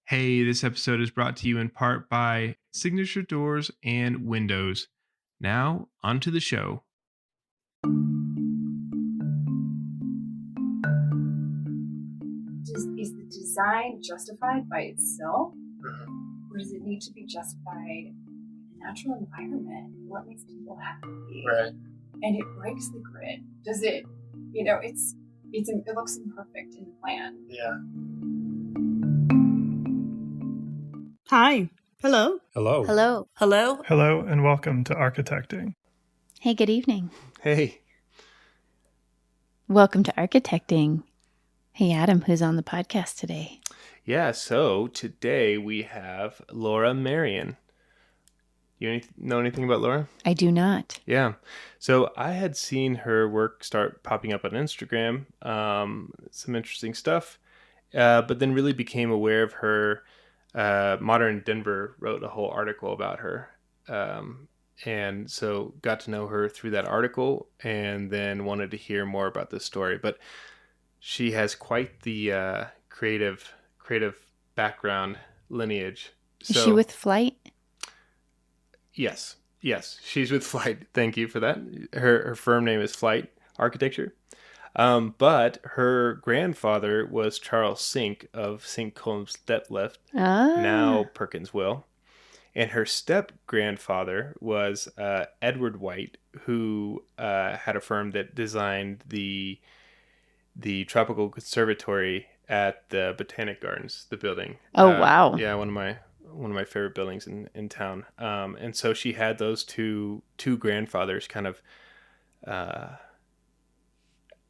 Hey, this episode is brought to you in part by Signature Doors and Windows. Now, onto the show. Is the design justified by itself? Or does it need to be justified in the natural environment? What makes people happy? Right. And it breaks the grid. Does it, it looks imperfect in the plan. Yeah. Hi. Hello. Hello. Hello. Hello. Hello and welcome to Architecting. Hey, good evening. Hey. Welcome to Architecting. Hey, Adam, who's on the podcast today? Yeah, so today we have Laura Marion. You know anything about Laura? I do not. Yeah. So I had seen her work start popping up on Instagram, some interesting stuff, but then really became aware of her. Modern Denver wrote a whole article about her. And so got to know her through that article and then wanted to hear more about this story. But she has quite the creative background lineage. Is she with Flight? Yes, she's with Flight. Thank you for that. Her firm name is Flight Architecture. But her grandfather was Charles Sink of Sink Combs Detlef, now Perkinsville. And her step-grandfather was Edward White, who had a firm that designed the Tropical Conservatory at the Botanic Gardens, the building. Oh, wow. Yeah, one of my favorite buildings in town. And so she had those two grandfathers kind of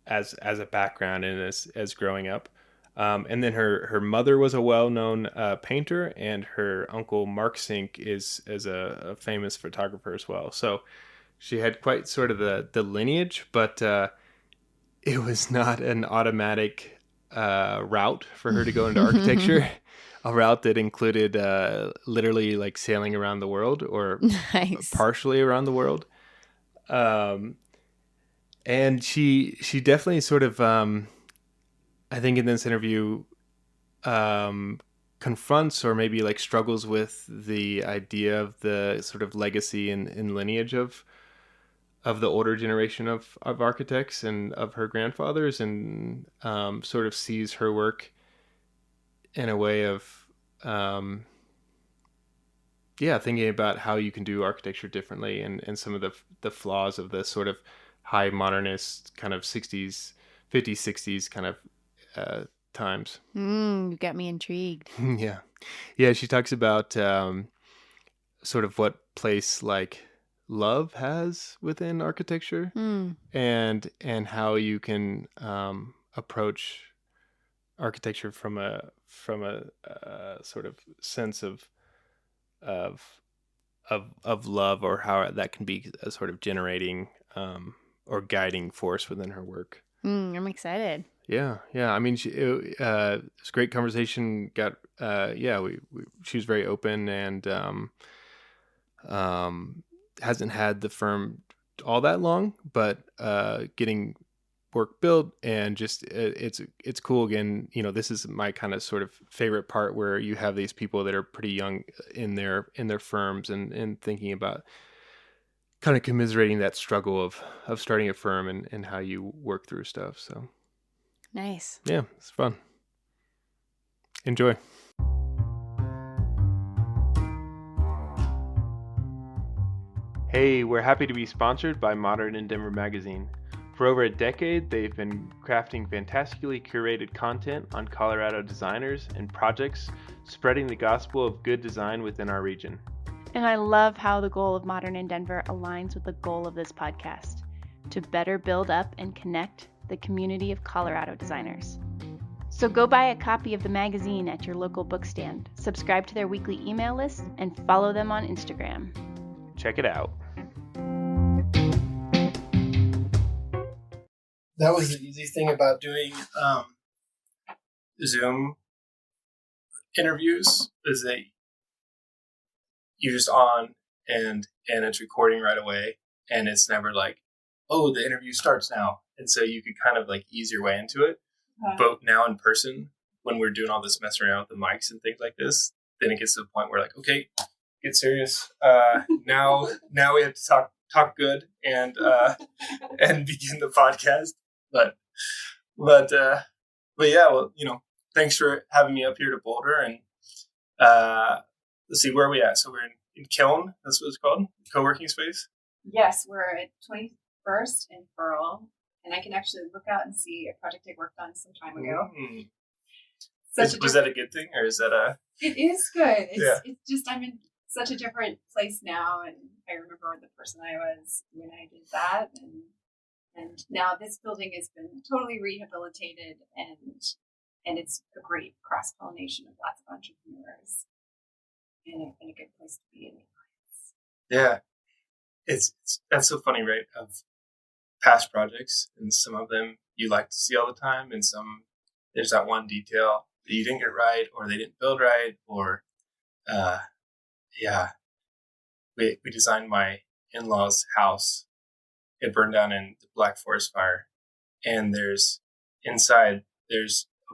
as a background and as growing up. And then her mother was a well-known painter, and her uncle Mark Sink is a famous photographer as well. So she had quite sort of the lineage, but it was not an automatic route for her to go into architecture. A route that included literally like sailing around the world or Nice. partially around the world. And she definitely sort of, I think in this interview, confronts or maybe like struggles with the idea of the sort of legacy and lineage of the older generation of architects and of her grandfathers, and sort of sees her work in a way of, thinking about how you can do architecture differently and some of the flaws of the sort of high modernist kind of 60s, 50s, 60s kind of times. You got me intrigued. Yeah. She talks about sort of what place like love has within architecture, and how you can approach architecture from a sort of sense of love, or how that can be a sort of generating or guiding force within her work. I'm excited. Yeah. I mean, it was a great conversation. She was very open and hasn't had the firm all that long, but getting work built, and just it's cool. Again, this is my kind of sort of favorite part, where you have these people that are pretty young in their firms and thinking about kind of commiserating that struggle of starting a firm and how you work through stuff. So Nice. yeah, it's fun. Enjoy. Hey, we're happy to be sponsored by Modern in Denver magazine. For over a decade, they've been crafting fantastically curated content on Colorado designers and projects, spreading the gospel of good design within our region. And I love how the goal of Modern in Denver aligns with the goal of this podcast, to better build up and connect the community of Colorado designers. So go buy a copy of the magazine at your local bookstand, subscribe to their weekly email list, and follow them on Instagram. Check it out. That was the easy thing about doing Zoom interviews, is that you're just on and it's recording right away, and it's never like, oh, the interview starts now. And so you could kind of like ease your way into it. But now in person, when we're doing all this messing around with the mics and things like this, then it gets to the point where like, okay, get serious. Now we have to talk good and begin the podcast. But yeah, well, thanks for having me up here to Boulder. And let's see, where are we at? So we're in Kiln. That's what it's called, co-working space. Yes, we're at 21st and Pearl, and I can actually look out and see a project I worked on some time ago. Was that a good thing, or is that a? It is good. It's just I'm in such a different place now, and I remember the person I was when I did that, and now this building has been totally rehabilitated, and it's a great cross pollination of lots of entrepreneurs, and a good place to be in the clients. Yeah, it's that's so funny, right? Of past projects, and some of them you like to see all the time, and some there's that one detail that you didn't get right, or they didn't build right, or we designed my in-laws' house. It burned down in the Black Forest fire, and there's a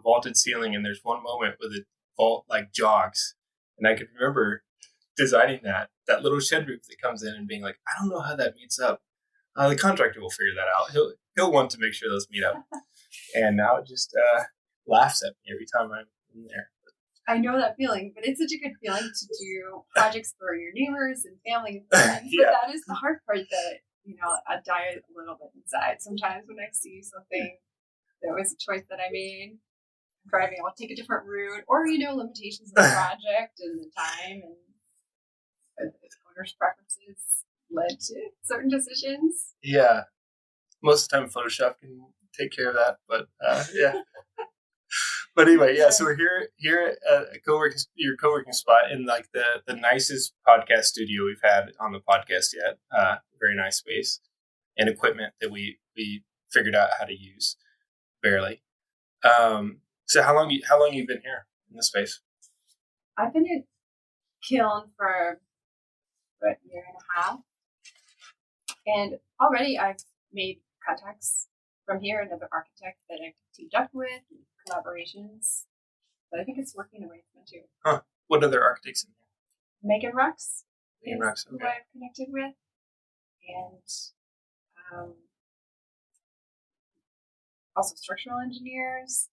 vaulted ceiling, and there's one moment where the vault like jogs, and I can remember designing that little shed roof that comes in and being like, I don't know how that meets up. The contractor will figure that out. He'll want to make sure those meet up. And now it just laughs at me every time I'm in there. I know that feeling, but it's such a good feeling to do projects for your neighbors and family and friends. Yeah. But that is the hard part that, I die a little bit inside. Sometimes when I see something that was a choice that I made, driving, I'll take a different route, or, limitations of the project and the time and the owner's preferences led to certain decisions. Yeah. Most of the time Photoshop can take care of that, but yeah. But anyway, yeah, so we're here at your co-working spot in like the nicest podcast studio we've had on the podcast yet. Very nice space and equipment that we figured out how to use barely. So how long you been here in this space? I've been at Kiln for about a year and a half. And already I've made contacts from here, another architect that I've teamed up with, collaborations. But I think it's working the way it's meant to. Huh. What other architects in here? Megan Rux Megan is Rux, who okay. I've connected with. And also structural engineers,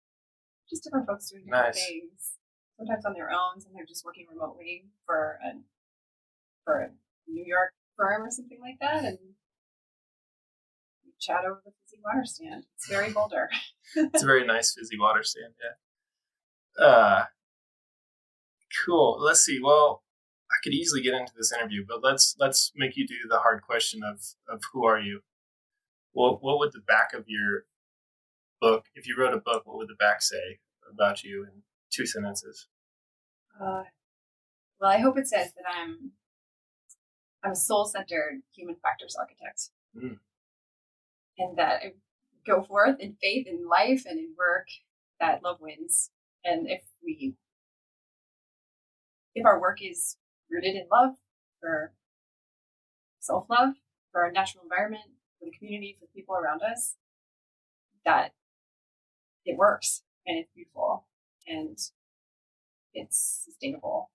just different folks doing different Nice. things. Sometimes on their own, sometimes just working remotely for a New York firm or something like that, and we chat over the fizzy water stand. It's very Boulder. It's a very nice fizzy water stand, yeah. Cool. Let's see. Well, I could easily get into this interview, but let's make you do the hard question of who are you? What would the back of your book, if you wrote a book, what would the back say about you in 2 sentences? Well, I hope it says that I'm a soul-centered human factors architect, and that I go forth in faith in life and in work that love wins. And if our work is rooted in love, for self-love, for our natural environment, for the community, for people around us, that it works and it's beautiful and it's sustainable.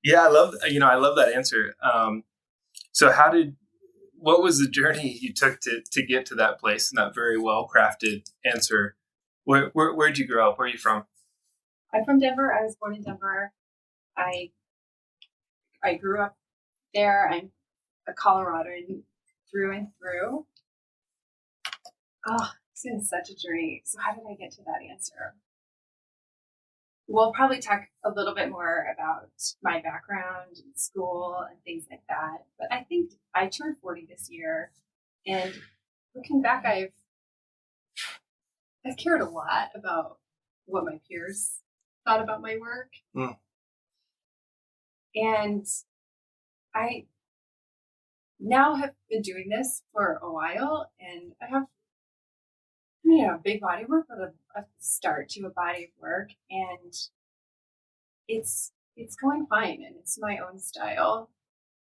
Yeah, I love that answer. So what was the journey you took to get to that place and that very well crafted answer? Where'd you grow up? Where are you from? I'm from Denver. I was born in Denver. I grew up there. I'm a Coloradoan through and through. Oh, it's been such a journey. So how did I get to that answer? We'll probably talk a little bit more about my background in school and things like that. But I think I turned 40 this year, and looking back, I've cared a lot about what my peers thought about my work. And I now have been doing this for a while, and I have big body of work, but a start to a body of work, and it's going fine, and it's my own style.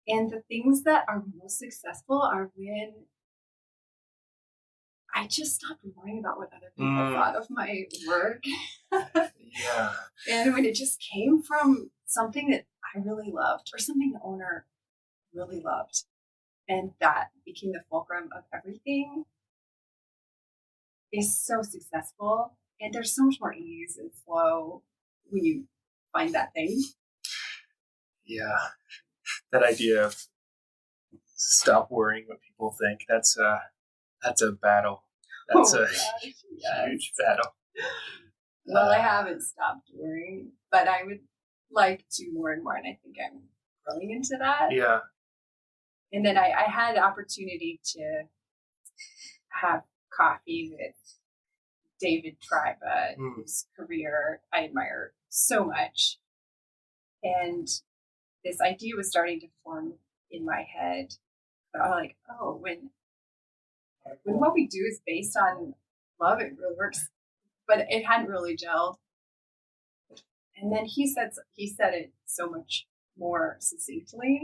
And the things that are most successful are when I just stopped worrying about what other people thought of my work. Yeah. And when it just came from something that I really loved or something the owner really loved, and that became the fulcrum of everything, is so successful. And there's so much more ease and flow when you find that thing. Yeah. That idea of stop worrying what people think. That's a battle. That's a huge battle. Well, I haven't stopped worrying, but I would like to more and more, and I think I'm growing into that. Yeah. And then I had the opportunity to have coffee with David Triba, whose career I admire so much. And this idea was starting to form in my head. But I was like, oh, when what we do is based on love, it really works. But it hadn't really gelled. And then he said it so much more succinctly.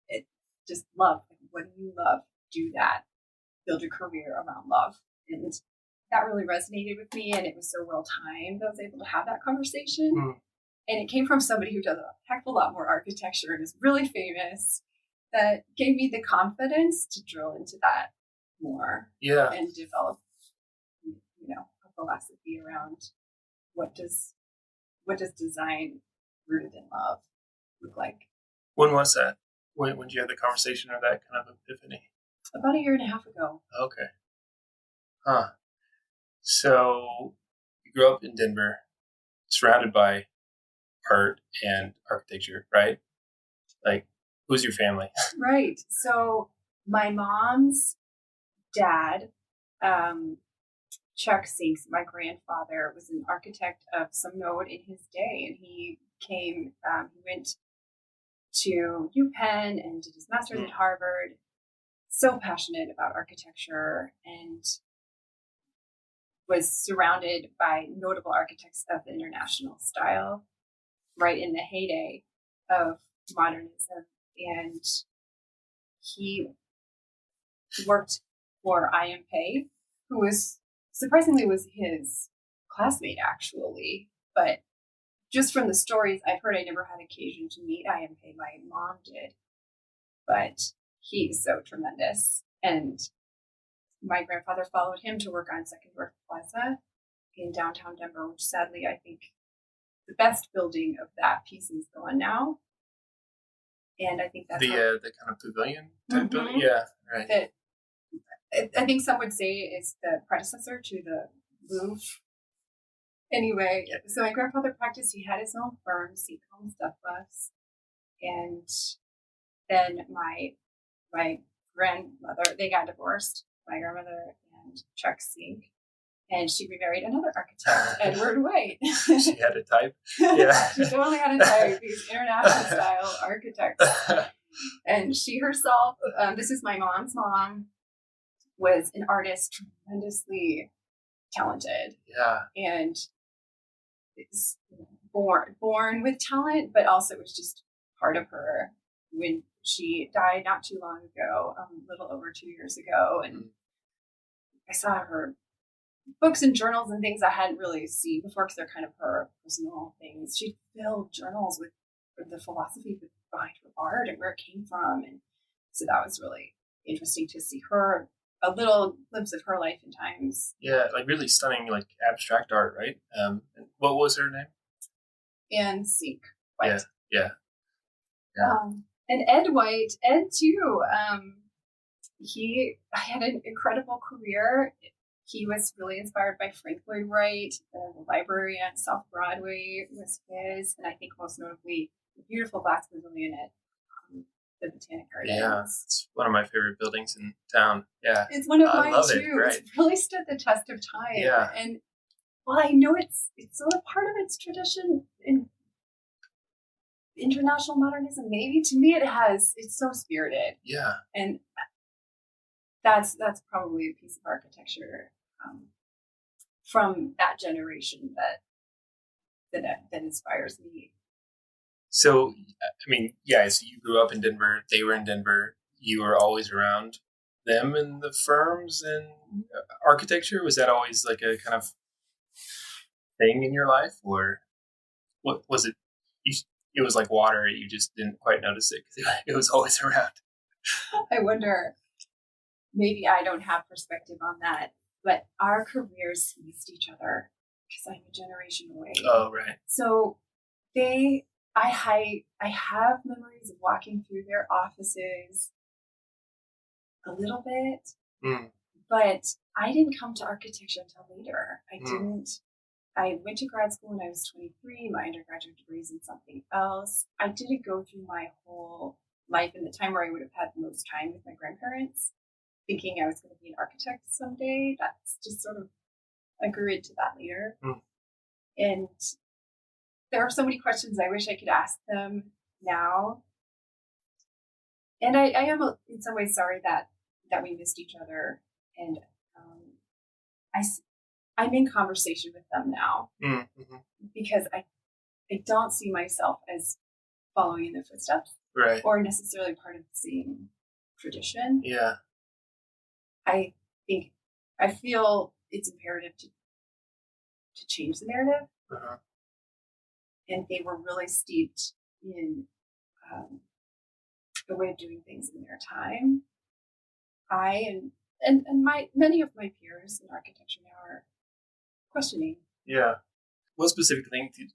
It just love. What do you love? Do that. Build your career around love. And that really resonated with me, and it was so well timed. I was able to have that conversation. And it came from somebody who does a heck of a lot more architecture and is really famous, that gave me the confidence to drill into that more. Yeah. And develop, a philosophy around what does design rooted in love look like. When was that? When did you have the conversation or that kind of epiphany? About a year and a half ago. Okay. Huh. So you grew up in Denver, surrounded by art and architecture, right? Like, who's your family? Right. So my mom's dad, Chuck Sinks, my grandfather, was an architect of some note in his day, and he went to UPenn and did his master's at Harvard. So passionate about architecture, and was surrounded by notable architects of the international style right in the heyday of modernism. And he worked for I.M. Pei, who was surprisingly was his classmate, actually. But just from the stories I've heard, I never had occasion to meet I.M. Pei. My mom did. But he's so tremendous. And my grandfather followed him to work on Second Wharf Plaza in downtown Denver, which sadly I think the best building of that piece is gone now. And I think that's the kind of pavilion type building. Yeah, right. That I think some would say is the predecessor to the Louvre. Anyway, so my grandfather practiced. He had his own firm, Seacom Stuff Buffs, and then my grandmother, they got divorced. My grandmother and Chuck Sink, and she remarried another architect, Edward White. She had a type. Yeah, she totally had a type. These international style architects, and she herself. This is my mom's mom. Was an artist, tremendously talented. Yeah, and it's born with talent, but also it was just part of her. When she died not too long ago, a little over 2 years ago, and I saw her books and journals and things I hadn't really seen before because they're kind of her personal things. She filled journals with the philosophy behind her art and where it came from, and so that was really interesting to see her. A little glimpse of her life and times. Yeah, like really stunning, like abstract art, right? What was her name? Anne Sink White. Yeah. And Ed White, Ed too. He had an incredible career. He was really inspired by Frank Lloyd Wright. The library on South Broadway was his, and I think most notably the beautiful glass pavilion at the Botanic Gardens. Yeah, it's one of my favorite buildings in town. Yeah, it's one of mine too. Right. It's really stood the test of time. Yeah, and well, I know it's sort of part of its tradition in international modernism. Maybe to me, it's so spirited. Yeah, and that's probably a piece of architecture from that generation that inspires me. So, I mean, yeah, so you grew up in Denver, they were in Denver, you were always around them in the firms and architecture? Was that always like a kind of thing in your life, or what was it? It was like water. You just didn't quite notice it because it was always around. I wonder, maybe I don't have perspective on that, but our careers missed each other because I'm a generation away. Oh, right. So I have memories of walking through their offices a little bit, but I didn't come to architecture until later. I went to grad school when I was 23. My undergraduate degree is in something else. I didn't go through my whole life in the time where I would have had the most time with my grandparents, thinking I was going to be an architect someday. That's just sort of, I grew into that later. And there are so many questions I wish I could ask them now. And I am in some ways sorry that we missed each other. And I'm in conversation with them now because I don't see myself as following in their footsteps, right, or necessarily part of the same tradition. Yeah. I feel it's imperative to change the narrative. And they were really steeped in the way of doing things in their time. And many of my peers in architecture now are questioning. Yeah. What specific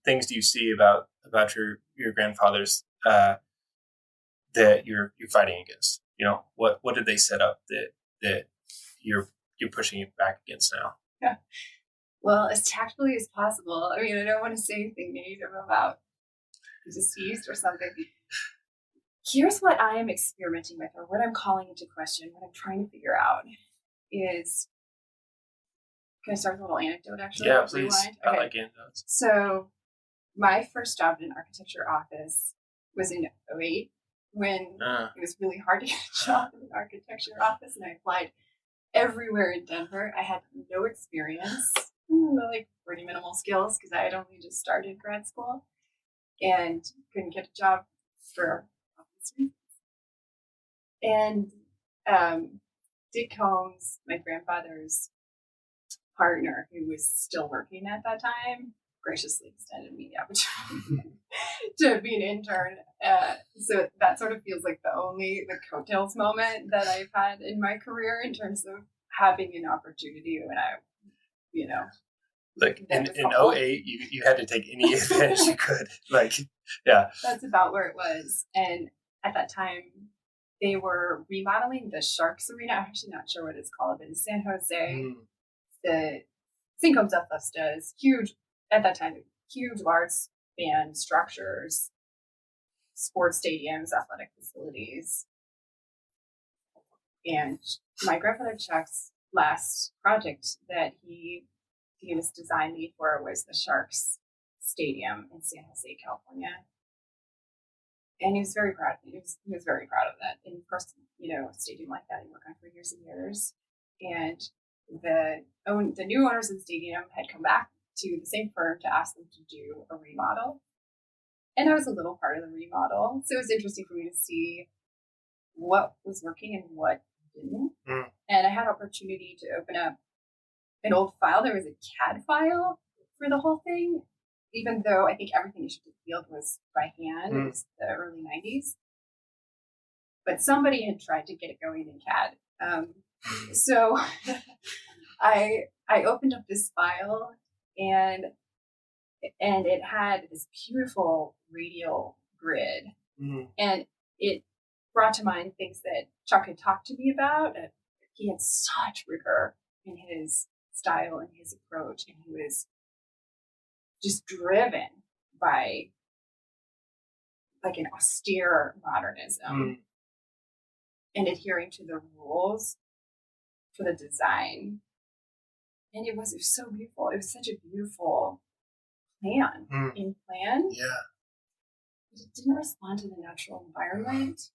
things do you see about your grandfathers that you're fighting against? You know, what did they set up that you're pushing it back against now? Yeah. Well, as tactfully as possible. I mean, I don't want to say anything negative about the deceased or something. Here's what I am experimenting with, or what I'm calling into question, what I'm trying to figure out is, can I start with a little anecdote, actually? Yeah, please. Okay. I like anecdotes. So my first job in an architecture office was in 2008, when it was really hard to get a job in an architecture office, and I applied everywhere in Denver. I had no experience, like pretty minimal skills, because I had only just started grad school and couldn't get a job for obvious reasons. And Dick Holmes, my grandfather's partner, who was still working at that time, graciously extended me the opportunity to be an intern. So that sort of feels like the coattails moment that I've had in my career in terms of having an opportunity when like in 2008, you had to take any advantage you could. Like, yeah. That's about where it was. And at that time, they were remodeling the Sharks Arena. I'm actually not sure what it's called, but in San Jose, the St. Combs FS does huge, at that time, huge large span structures, sports stadiums, athletic facilities. And my grandfather Chuck's last project that he was design lead for was the Sharks Stadium in San Jose, California. And he was very proud. He was very proud of that. And of course, a stadium like that, you work on for years and years. And the new owners of the stadium had come back to the same firm to ask them to do a remodel. And I was a little part of the remodel. So it was interesting for me to see what was working and what didn't. And I had opportunity to open up an old file. There was a CAD file for the whole thing, even though I think everything issued to the field was by hand. It was the early 90s. But somebody had tried to get it going in CAD. So I opened up this file, and it had this beautiful radial grid. And it brought to mind things that Chuck had talked to me about. He had such rigor in his style and his approach, and he was just driven by like an austere modernism and adhering to the rules for the design. And it was so beautiful. It was such a beautiful plan in plan. Yeah. But it didn't respond to the natural environment.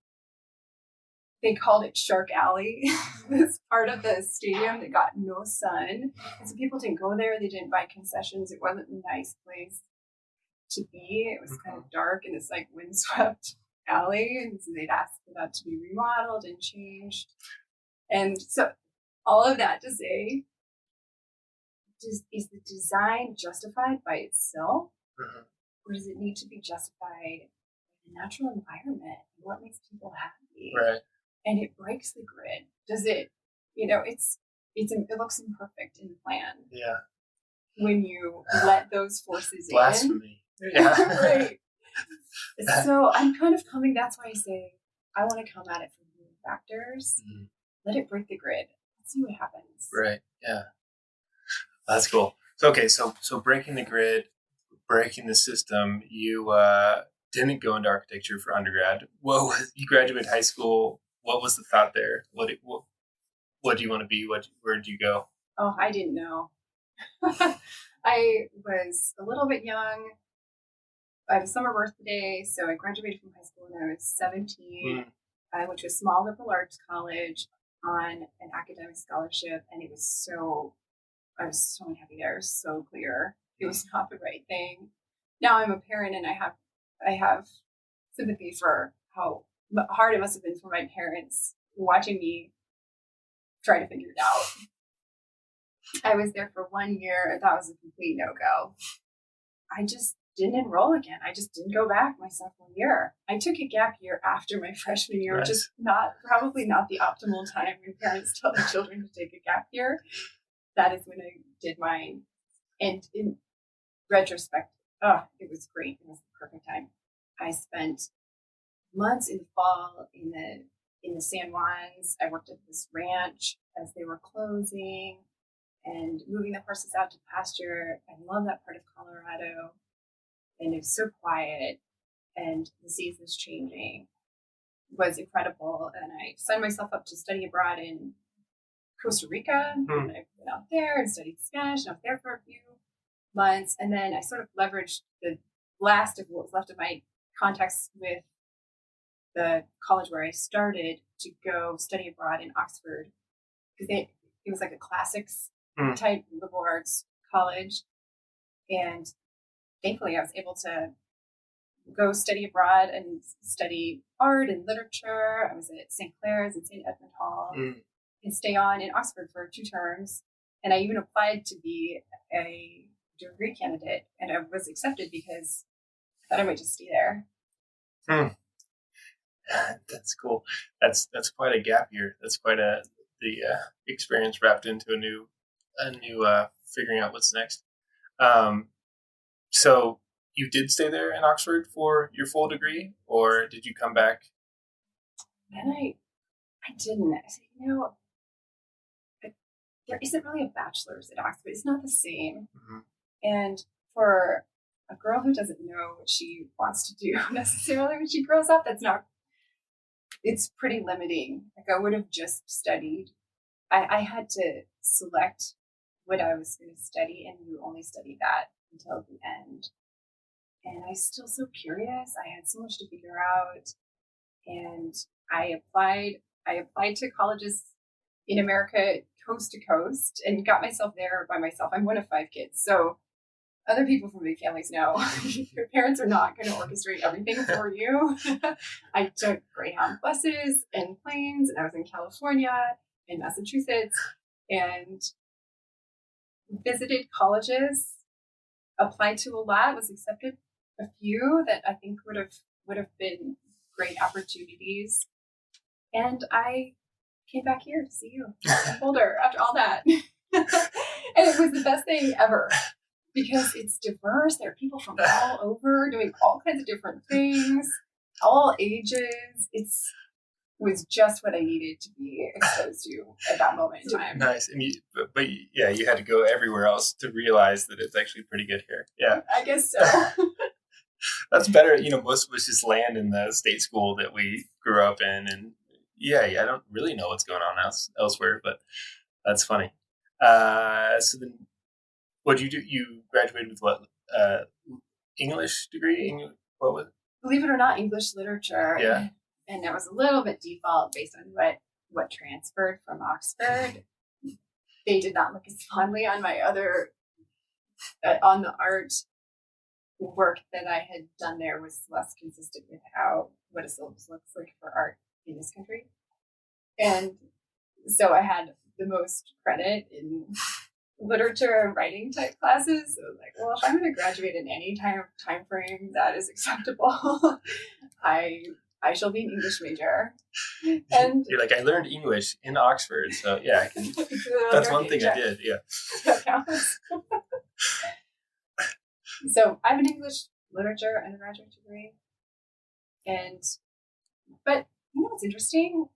They called it Shark Alley. This part of the stadium that got no sun. And so people didn't go there. They didn't buy concessions. It wasn't a nice place to be. It was kind of dark and it's like windswept alley. And so they'd asked for that to be remodeled and changed. And so all of that to say, is the design justified by itself, Mhm. or does it need to be justified by the natural environment and what makes people happy? Right. And it breaks the grid. Does it? It looks imperfect in the plan Yeah. when you let those forces Blasphemy. in. Yeah. Right. So I'm kind of coming. That's why I say I want to come at it from human factors. Mhm. Let it break the grid. Let's see what happens. Right. Yeah. That's cool. So okay, so breaking the grid, breaking the system. You didn't go into architecture for undergrad. You graduated high school? What was the thought there? What do you want to be? Where did you go? Oh, I didn't know. I was a little bit young. I had a summer birthday, so I graduated from high school when I was 17. I went to a small liberal arts college on an academic scholarship, and I was so unhappy there. It was so clear it was not the right thing. Now I'm a parent, and I have sympathy for how hard it must have been for my parents watching me try to figure it out. I was there for 1 year. That was a complete no-go. I just didn't enroll again. I just didn't go back my sophomore year. I took a gap year after my freshman year, which is probably not the optimal time when parents tell their children to take a gap year. That is when I did mine. And in retrospect, it was great. It was the perfect time. I spent months in the fall in the San Juans. I worked at this ranch as they were closing and moving the horses out to pasture. I love that part of Colorado. And it was so quiet, and the seasons changing was incredible. And I signed myself up to study abroad in Costa Rica, and I went out there and studied Spanish, and I was there for a few months. And then I sort of leveraged the last of what was left of my contacts with the college where I started to go study abroad in Oxford, because it was like a classics type liberal arts college. And thankfully, I was able to go study abroad and study art and literature. I was at St. Clair's and St. Edmund Hall and stay on in Oxford for 2 terms. And I even applied to be a degree candidate, and I was accepted because I thought I might just stay there. That's cool. That's quite a gap year. That's quite the experience wrapped into a new figuring out what's next. So you did stay there in Oxford for your full degree, or did you come back? And I didn't. I said, there isn't really a bachelor's at Oxford. It's not the same. Mm-hmm. And for a girl who doesn't know what she wants to do necessarily when she grows up, it's pretty limiting. Like, I would have just studied. I had to select what I was going to study, and you only study that until the end. And I was still so curious. I had so much to figure out. And I applied to colleges in America, coast to coast, and got myself there by myself. I'm one of 5 kids. So other people from big families know your parents are not going to orchestrate everything for you. I took Greyhound buses and planes, and I was in California and Massachusetts and visited colleges, applied to a lot, was accepted a few that I think would have been great opportunities. And I came back here to see you. I'm older after all that. And it was the best thing ever because it's diverse. There are people from all over doing all kinds of different things, all ages. It was just what I needed to be exposed to at that moment in time. Nice. And you had to go everywhere else to realize that it's actually pretty good here. Yeah. I guess so. That's better. Most of us just land in the state school that we grew up in. And I don't really know what's going on elsewhere, but that's funny. So then what did you do? You graduated with what? English degree? What was it? Believe it or not, English literature. Yeah. And that was a little bit default based on what transferred from Oxford. They did not look as fondly on my other, on the art work that I had done there was less consistent with what a syllabus looks like for art in this country. And so I had the most credit in literature and writing type classes. So I was like, well, if I'm going to graduate in any time frame that is acceptable, I shall be an English major. And you're like, I learned English in Oxford, so yeah, I can. That's one thing I did. Yeah. That counts. So I have an English literature undergraduate degree, but you know what's interesting?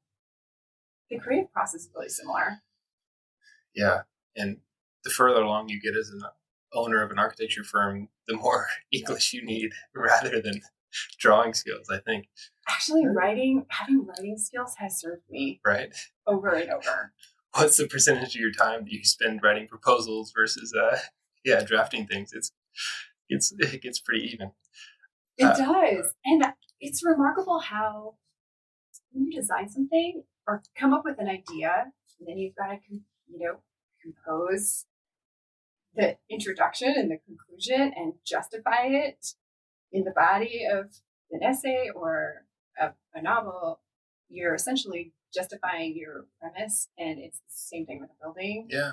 The creative process is really similar. Yeah, and the further along you get as an owner of an architecture firm, the more English you need rather than drawing skills, I think. Actually, having writing skills has served me right over and over. What's the percentage of your time that you spend writing proposals versus drafting things? It gets pretty even. It does. And it's remarkable how when you design something or come up with an idea, and then you've got to compose the introduction and the conclusion and justify it in the body of an essay or a novel, you're essentially justifying your premise, and it's the same thing with a building. Yeah.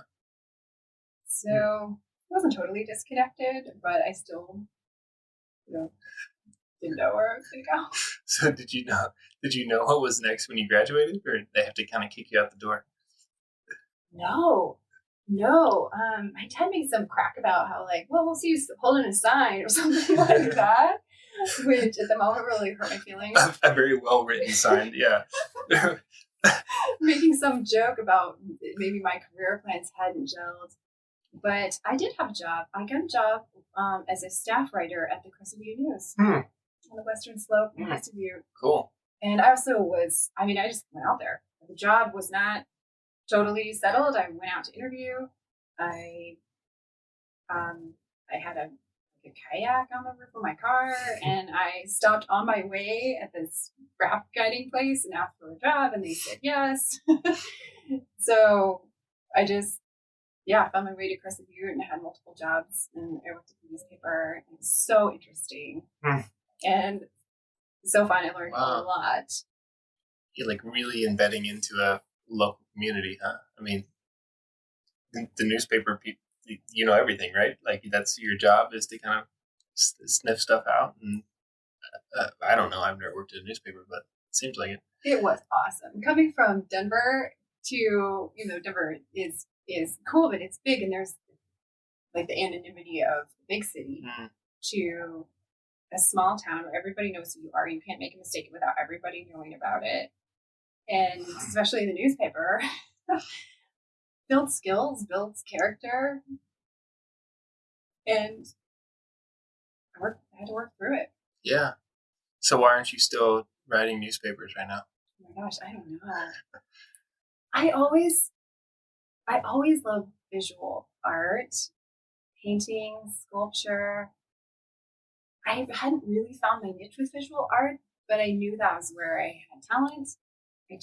So it wasn't totally disconnected, but I still, didn't know where I was going to go. So did you know what was next when you graduated, or did they have to kind of kick you out the door? No. My dad made some crack about how we'll see you holding a sign or something like that, which at the moment really hurt my feelings. A very well written sign, yeah. Making some joke about maybe my career plans hadn't gelled, but I did have a job. I got a job as a staff writer at the Crescent View News on the Western Slope in Crescent View. Cool. And I also I just went out there. The job was not totally settled. I went out to interview. I had a kayak on the roof of my car, and I stopped on my way at this raft guiding place and asked for a job, and they said yes. So I just found my way to Crescent View and had multiple jobs, and I worked at the newspaper. It was so interesting and so fun. I learned a lot. You're really embedding into a local community, huh? I mean, the newspaper people, everything, right? That's your job, is to kind of sniff stuff out. And I don't know, I've never worked at a newspaper, but it seems like it. It was awesome. Coming from Denver to, Denver is cool, but it's big, and there's the anonymity of the big city to a small town where everybody knows who you are. You can't make a mistake without everybody knowing about it. And especially in the newspaper, builds skills, builds character. And I had to work through it. Yeah. So why aren't you still writing newspapers right now? Oh my gosh, I don't know. I always loved visual art, painting, sculpture. I hadn't really found my niche with visual art, but I knew that was where I had talent. I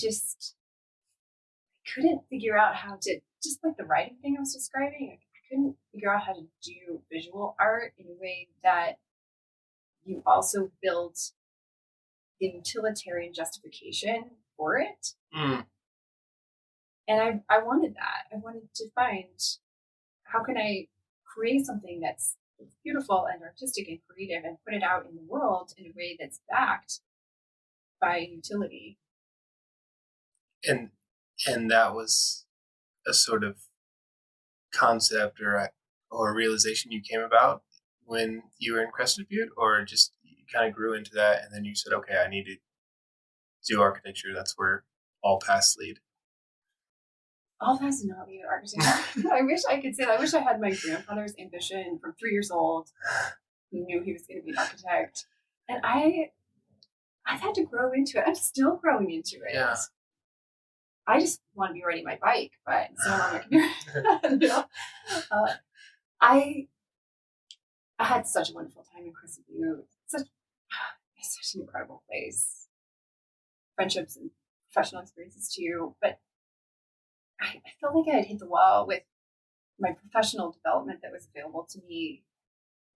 couldn't figure out how to, just like the writing thing I was describing, I couldn't figure out how to do visual art in a way that you also build the utilitarian justification for it. And I wanted that. I wanted to find, how can I create something that's beautiful and artistic and creative and put it out in the world in a way that's backed by utility. And that was a sort of concept or realization you came about when you were in Crescent Butte, or just you kind of grew into that and then you said, okay, I need to do architecture. That's where all paths lead. All paths do not lead to architecture. I wish I could say that. I wish I had my grandfather's ambition from 3 years old. He knew he was going to be an architect. And I've had to grow into it. I'm still growing into it. Yeah. I just want to be riding my bike, but it's not on my computer. I had such a wonderful time in Crescent View. It's such an incredible place. Friendships and professional experiences too. But I felt like I had hit the wall with my professional development that was available to me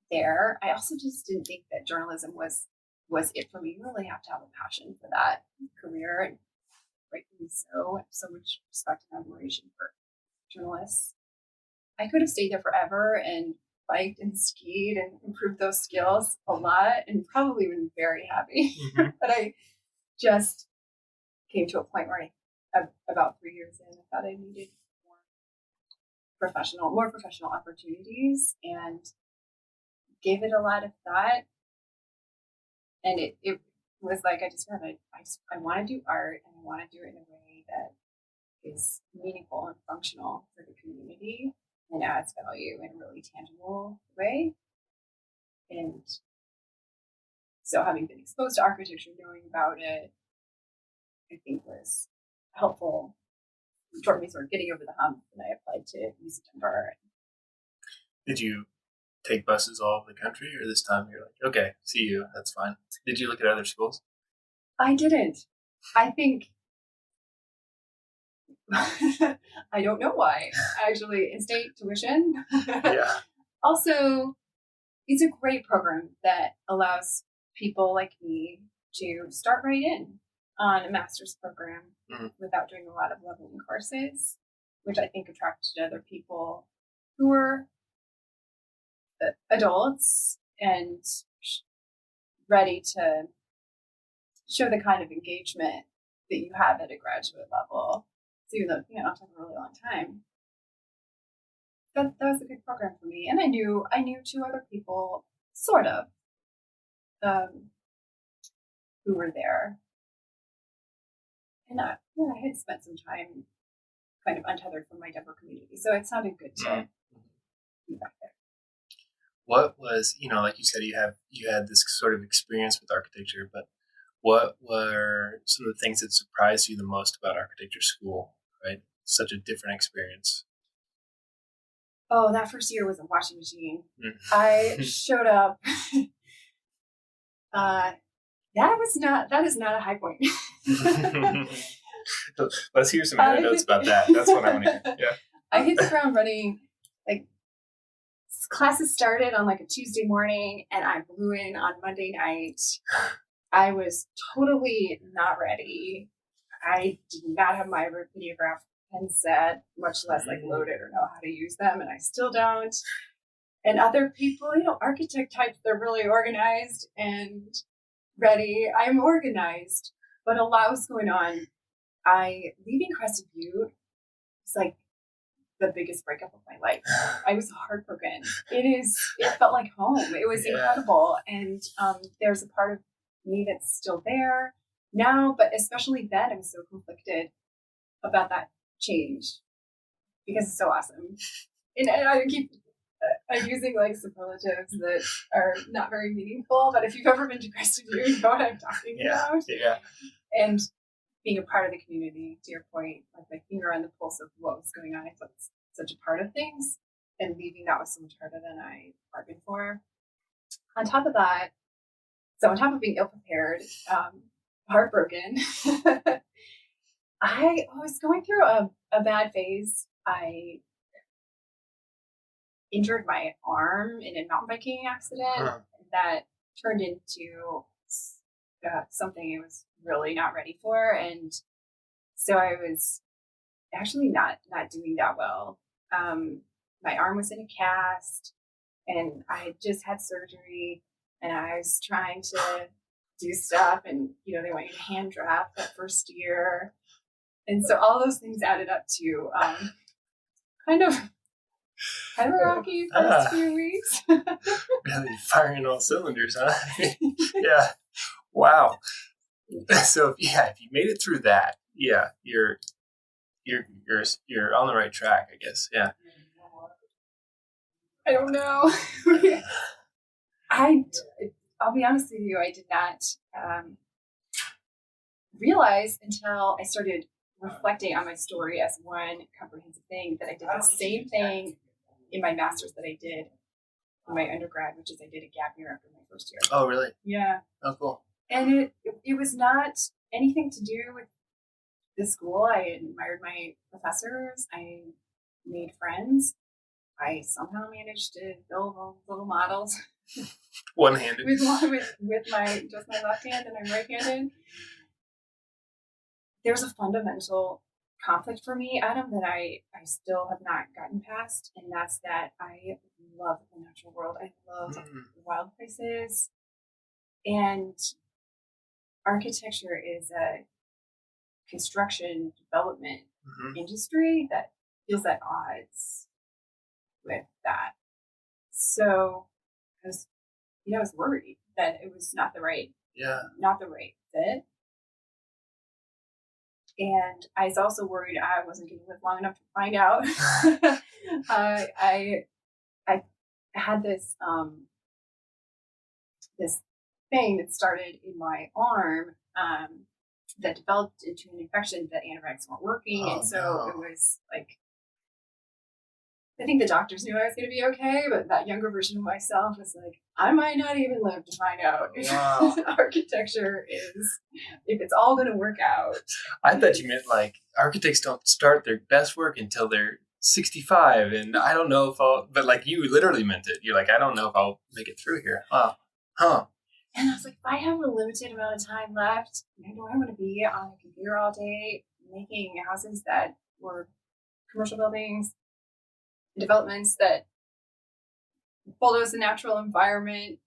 there. I also just didn't think that journalism was it for me. You really have to have a passion for that career, and rightfully so. I have so much respect and admiration for journalists. I could have stayed there forever and biked and skied and improved those skills a lot and probably been very happy. Mhm. But I just came to a point where about 3 years in, I thought I needed more professional opportunities, and gave it a lot of thought. And it was like, I just found I want to do art, and I want to do it in a way that is meaningful and functional for the community and adds value in a really tangible way. And so having been exposed to architecture, knowing about it, I think was helpful toward me sort of getting over the hump when I applied to UC Denver. Did you take buses all over the country, or this time you're like, okay, see you, that's fine? Did you look at other schools? I didn't. I think I don't know why. Actually, in-state tuition. Yeah. Also, it's a great program that allows people like me to start right in on a master's program without doing a lot of leveling courses, which I think attracted other people who were adults and ready to show the kind of engagement that you have at a graduate level. So even though it took a really long time, that was a good program for me. And I knew 2 other people, sort of, who were there. And I had spent some time kind of untethered from my Denver community, so it sounded good to be back there. What was, like you said, you had this sort of experience with architecture, but what were some of the things that surprised you the most about architecture school, right? Such a different experience. Oh, that first year was a washing machine. I showed up. That is not a high point. Let's hear some anecdotes about that. That's what I want to hear. Yeah. I hit the ground running. Like, classes started on like a Tuesday morning, and I blew in on Monday night. I was totally not ready. I did not have my videograph pen set, much less like loaded or know how to use them, and I still don't. And other people, architect types, they're really organized and ready. I'm organized, but a lot was going on. Leaving Crested Butte was like the biggest breakup of my life. I was heartbroken. It felt like home. It was incredible. And there's a part of me that's still there now, but especially then I'm so conflicted about that change because it's so awesome. And I keep using like superlatives that are not very meaningful, but if you've ever been to Crested Butte, you know what I'm talking about. Yeah. And being a part of the community, to your point, like my finger on the pulse of what was going on, I felt such a part of things, and leaving that was so much harder than I bargained for. On top of being ill-prepared, heartbroken, I was going through a bad phase. I injured my arm in a mountain biking accident that turned into something I was really not ready for. And so I was actually not doing that well. My arm was in a cast, and I had just had surgery, and I was trying to do stuff, and they want you to hand draft that first year. And so all those things added up to kind of a rocky first few weeks. Really firing all cylinders, huh? Yeah. Wow. So if you made it through that, you're on the right track, I guess. Yeah. I don't know. I'll be honest with you, I did not realize until I started reflecting on my story as one comprehensive thing that I did the same thing in my master's that I did in my undergrad, which is I did a gap year after my first year. Oh, really? Yeah. Oh, cool. And it was not anything to do with the school. I admired my professors. I made friends. I somehow managed to build all little models. One-handed. with my left hand, and I'm right-handed. There's a fundamental conflict for me, Adam, that I still have not gotten past, and that's that I love the natural world. I love wild places, and architecture is a construction development industry that feels at odds with that. So I was worried that it was not the right fit. And I was also worried I wasn't going to live long enough to find out. I had this this thing that started in my arm that developed into an infection that antibiotics weren't working, and so it was like, I think the doctors knew I was going to be okay, but that younger version of myself was like, I might not even live to find out if architecture is, if it's all going to work out. I thought you meant like architects don't start their best work until they're 65, and I don't know if but like you literally meant it. You're like, I don't know if I'll make it through here. And I was like, if I have a limited amount of time left, I know I want to be on a computer all day making houses that were commercial buildings, developments that bulldoze the natural environment.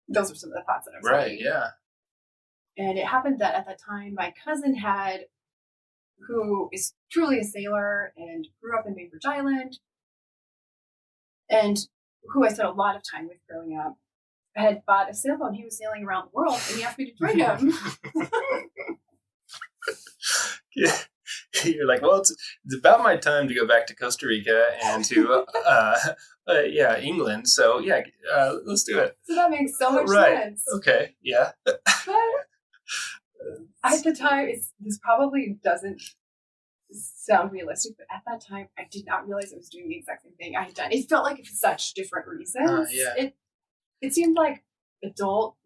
Those were some of the thoughts that I was having. Yeah. And it happened that at that time, my cousin who is truly a sailor and grew up in Bainbridge Island, and who I spent a lot of time with growing up, had bought a sailboat. He was sailing around the world, and he asked me to join him. Yeah. You're like, well, it's about my time to go back to Costa Rica and to England. So let's do it. So that makes so much sense. Okay, yeah. But at the time, this probably doesn't sound realistic, but at that time, I did not realize I was doing the exact same thing I had done. It felt like it for such different reasons. It seemed like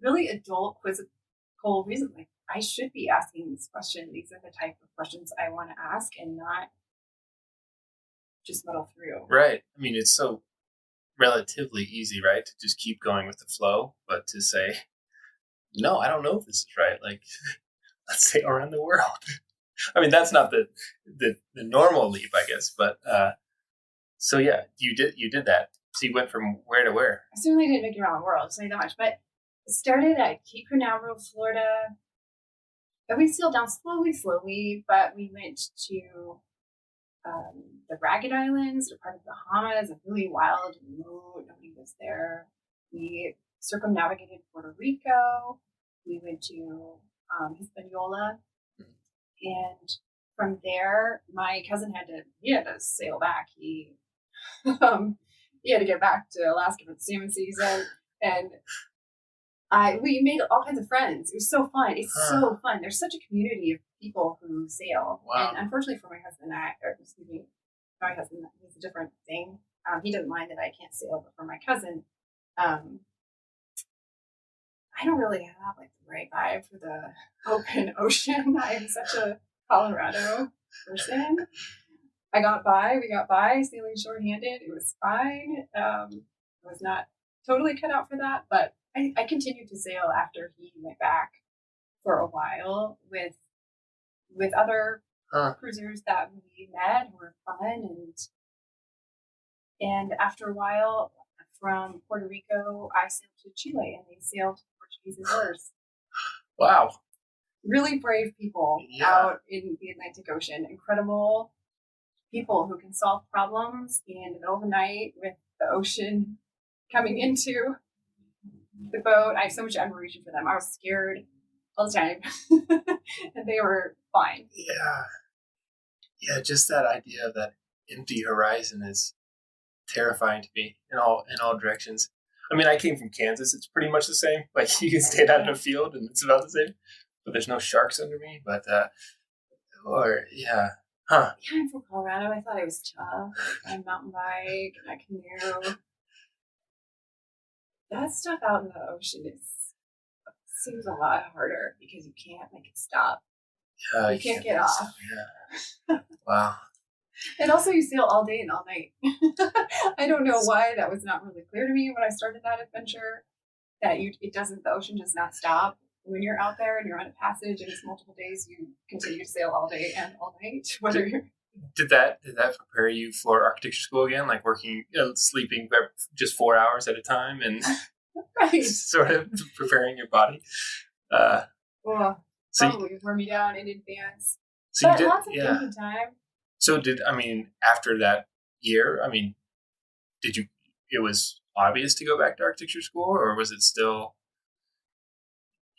really adult, quizzical reasons. Like, I should be asking this question. These are the type of questions I want to ask, and not just muddle through. Right. I mean, it's so relatively easy, right, to just keep going with the flow, but to say, no, I don't know if this is right. Like, let's say around the world. I mean, that's not the normal leap, I guess. But so yeah, you did that. So you went from where to where? I certainly didn't make it around the world, I'll say that much. But it started at Cape Canaveral, Florida. And we sailed down slowly, but we went to the Ragged Islands, or part of the Bahamas, a really wild and remote. Nobody was there. We circumnavigated Puerto Rico. We went to Hispaniola. And from there, my cousin had to sail back. He had to get back to Alaska for the salmon season. And we made all kinds of friends. It was so fun. It's so fun. There's such a community of people who sail. Wow. And unfortunately for my husband, it's a different thing. He doesn't mind that I can't sail, but for my cousin, I don't really have like the right vibe for the open ocean. I am such a Colorado person. We got by sailing shorthanded. It was fine. I was not totally cut out for that, but I continued to sail after he went back for a while with other cruisers that we met who were fun, and after a while from Puerto Rico I sailed to Chile, and they sailed Portuguese Azores. Wow. Really brave people out in the Atlantic Ocean. Incredible people who can solve problems in the middle of the night with the ocean coming into the boat. I have so much admiration for them. I was scared all the time, and they were fine. Yeah, just that idea of that empty horizon is terrifying to me in all directions. I mean, I came from Kansas. It's pretty much the same. Like, you can stand out in a field and it's about the same, but there's no sharks under me. But Yeah, I'm from Colorado. I thought I was tough. I mountain bike and I canoe. That stuff out in the ocean seems a lot harder because you can't make it stop. Yeah, you can't get off. Yeah. Wow. And also you sail all day and all night. I don't know why that was not really clear to me when I started that adventure, that the ocean does not stop when you're out there and you're on a passage and it's multiple days, you continue to sail all day and all night. Whether you're Did that prepare you for architecture school again? Like working, sleeping just 4 hours at a time and right. sort of preparing your body. Well, So probably wore me down in advance. so But you did, lots of thinking time. So after that year, it was obvious to go back to architecture school, or was it still,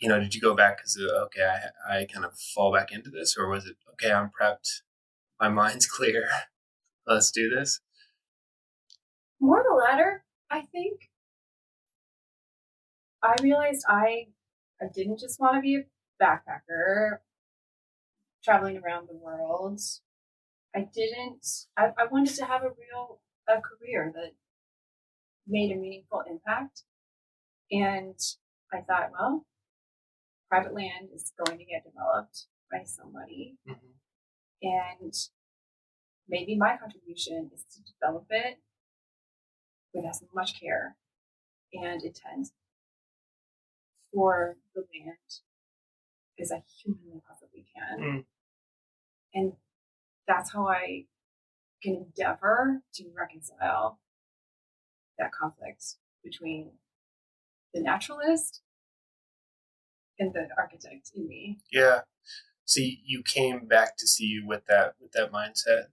did you go back because, okay, I kind of fall back into this, or was it, okay, I'm prepped, my mind's clear, let's do this? More the latter, I think. I realized I didn't just want to be a backpacker traveling around the world. I wanted to have a career that made a meaningful impact. And I thought, well, private land is going to get developed by somebody. Mm-hmm. And maybe my contribution is to develop it with as much care and intent for the land as I humanly possibly can. Mm. And that's how I can endeavor to reconcile that conflict between the naturalist and the architect in me. Yeah. So you came back to see you with that mindset.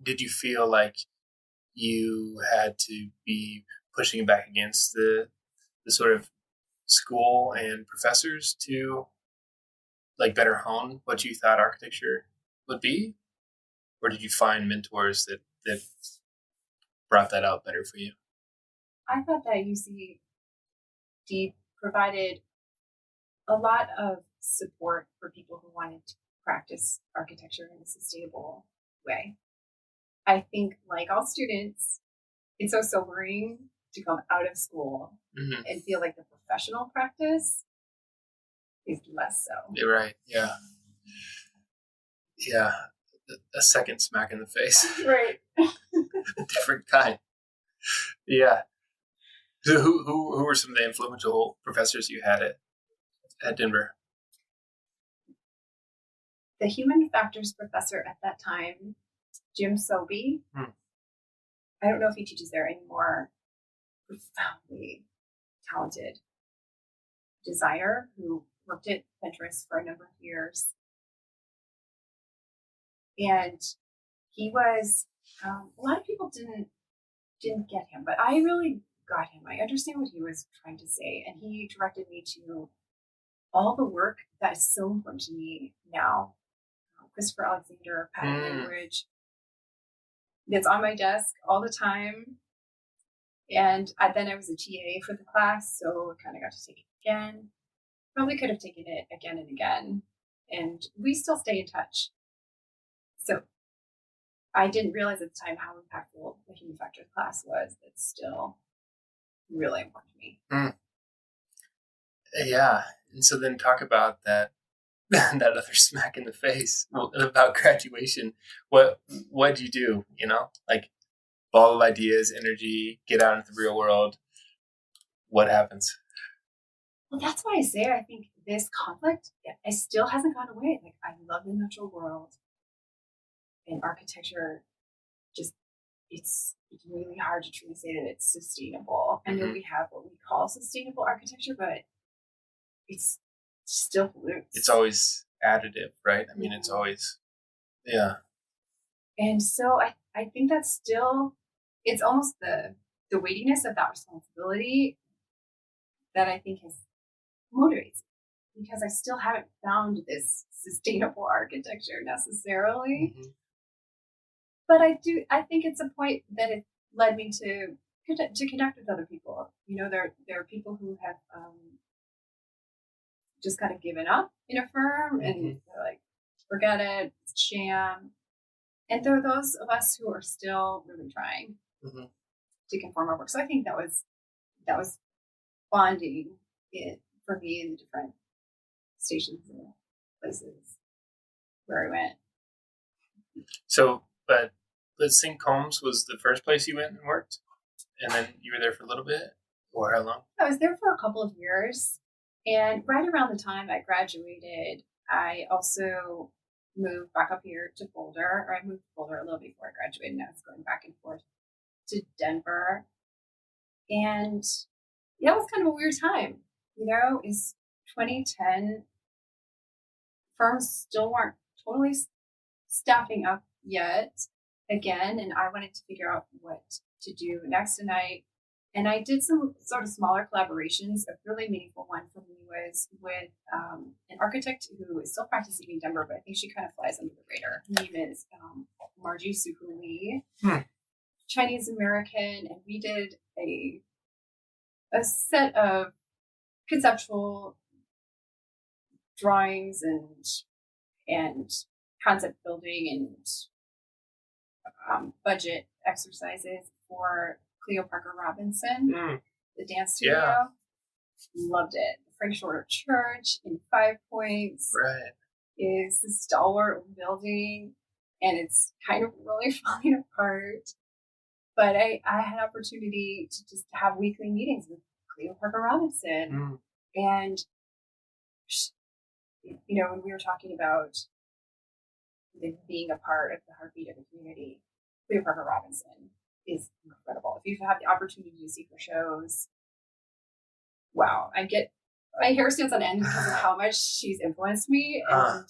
Did you feel like you had to be pushing back against the sort of school and professors to like better hone what you thought architecture would be? Or did you find mentors that brought that out better for you? I thought that UCD provided a lot of support for people who wanted to practice architecture in a sustainable way. I think, like all students, it's so sobering to come out of school mm-hmm. and feel like the professional practice is less so. You're right. Yeah. Yeah. A second smack in the face. Right. A different kind. Yeah. So who were some of the influential professors you had at Denver? The human factors professor at that time, Jim Sobey. I don't know if he teaches there anymore. Profoundly talented designer who worked at Pinterest for a number of years. And he was, a lot of people didn't get him, but I really got him. I understand what he was trying to say. And he directed me to all the work that is so important to me now. Christopher Alexander, pattern language. That's on my desk all the time. And then I was a TA for the class, so I kind of got to take it again. Probably could have taken it again and again. And we still stay in touch. So I didn't realize at the time how impactful the human factors class was. That's still really important to me. Yeah. And so then talk about that other smack in the face about graduation. What'd you do? Like ball of ideas, energy, get out into the real world. What happens? Well, that's why I say I think this conflict, it still hasn't gone away. Like, I love the natural world. And architecture, it's really hard to truly say that it's sustainable. Mm-hmm. I know we have what we call sustainable architecture, but it's still pollutes. It's always additive, right? I mean, It's always, yeah. And so I think that's still, it's almost the weightiness of that responsibility that I think motivates me, because I still haven't found this sustainable architecture necessarily. Mm-hmm. But I think it's a point that it led me to connect with other people. There are people who have just kind of given up in a firm, mm-hmm. and they're like, forget it, it's a sham. And there are those of us who are still really trying mm-hmm. to conform our work. So I think that was bonding for me in the different stations and places where I went. So, but St. Combs was the first place you went and worked? And then you were there for a little bit? Or how long? I was there for a couple of years. And right around the time I graduated, I also moved back up here to Boulder, or I moved to Boulder a little before I graduated, and I was going back and forth to Denver. And yeah, it was kind of a weird time. Is 2010, firms still weren't totally staffing up yet again, and I wanted to figure out what to do next. And I did some sort of smaller collaborations. A really meaningful one for me was with an architect who is still practicing in Denver, but I think she kind of flies under the radar. Her name is Margie Suhu Lee, Chinese American, and we did a set of conceptual drawings and concept building and budget exercises for Cleo Parker Robinson, the dance studio. Yeah. Loved it. The Frank Shorter Church in 5 Points is a stalwart building, and it's kind of really falling apart. But I had opportunity to just have weekly meetings with Cleo Parker Robinson. And, when we were talking about being a part of the heartbeat of the community, Cleo Parker Robinson is incredible. If you have the opportunity to see her shows, wow, my hair stands on end because of how much she's influenced me and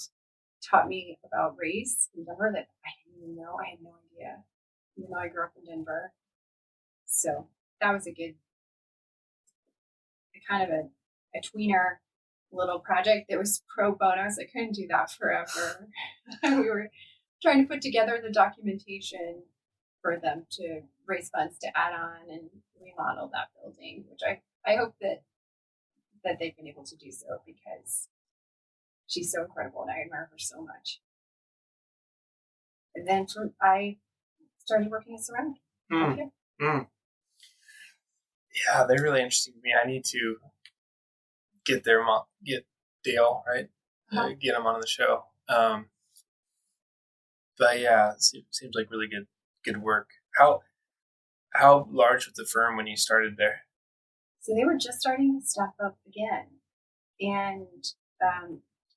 taught me about race in Denver that I didn't even know. I had no idea, even though I grew up in Denver. So that was a kind of a tweener little project that was pro bono, so I couldn't do that forever. We were trying to put together the documentation for them to raise funds to add on and remodel that building, which I hope that they've been able to do so, because she's so incredible and I admire her so much. And then I started working at Ceramic. Yeah, they're really interesting to me. I need to get Dale, right? Get him on the show. But yeah, it seems like really good work. How large was the firm when you started there? So they were just starting to staff up again. And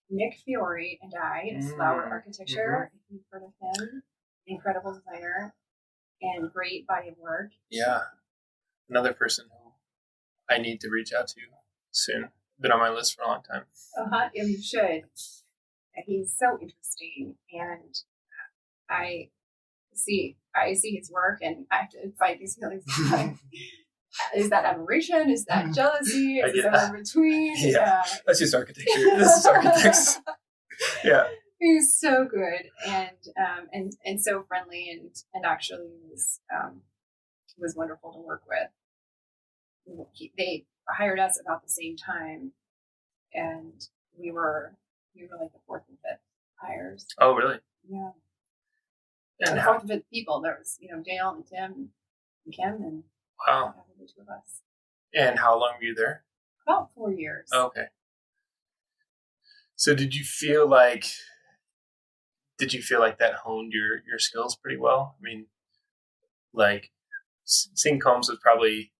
Nick Fiore and I of Flower Architecture, if you've heard of him, incredible designer and great body of work. Yeah. Another person who I need to reach out to soon. Been on my list for a long time. And you should. He's so interesting, and I see his work, and I have to fight these feelings. Is that admiration? Is that jealousy? Is it somewhere in between? Yeah. That's just architecture. This is architects. Yeah. He's so good and so friendly, and actually was wonderful to work with. They hired us about the same time, and we were like the fourth and fifth hires. Oh, really? Yeah. And the fourth and fifth people. There was Dale and Tim and Kim, and wow, the two of us. And how long were you there? About 4 years. Oh, okay. So did you feel like that honed your skills pretty well? I mean, like, St. Combs was probably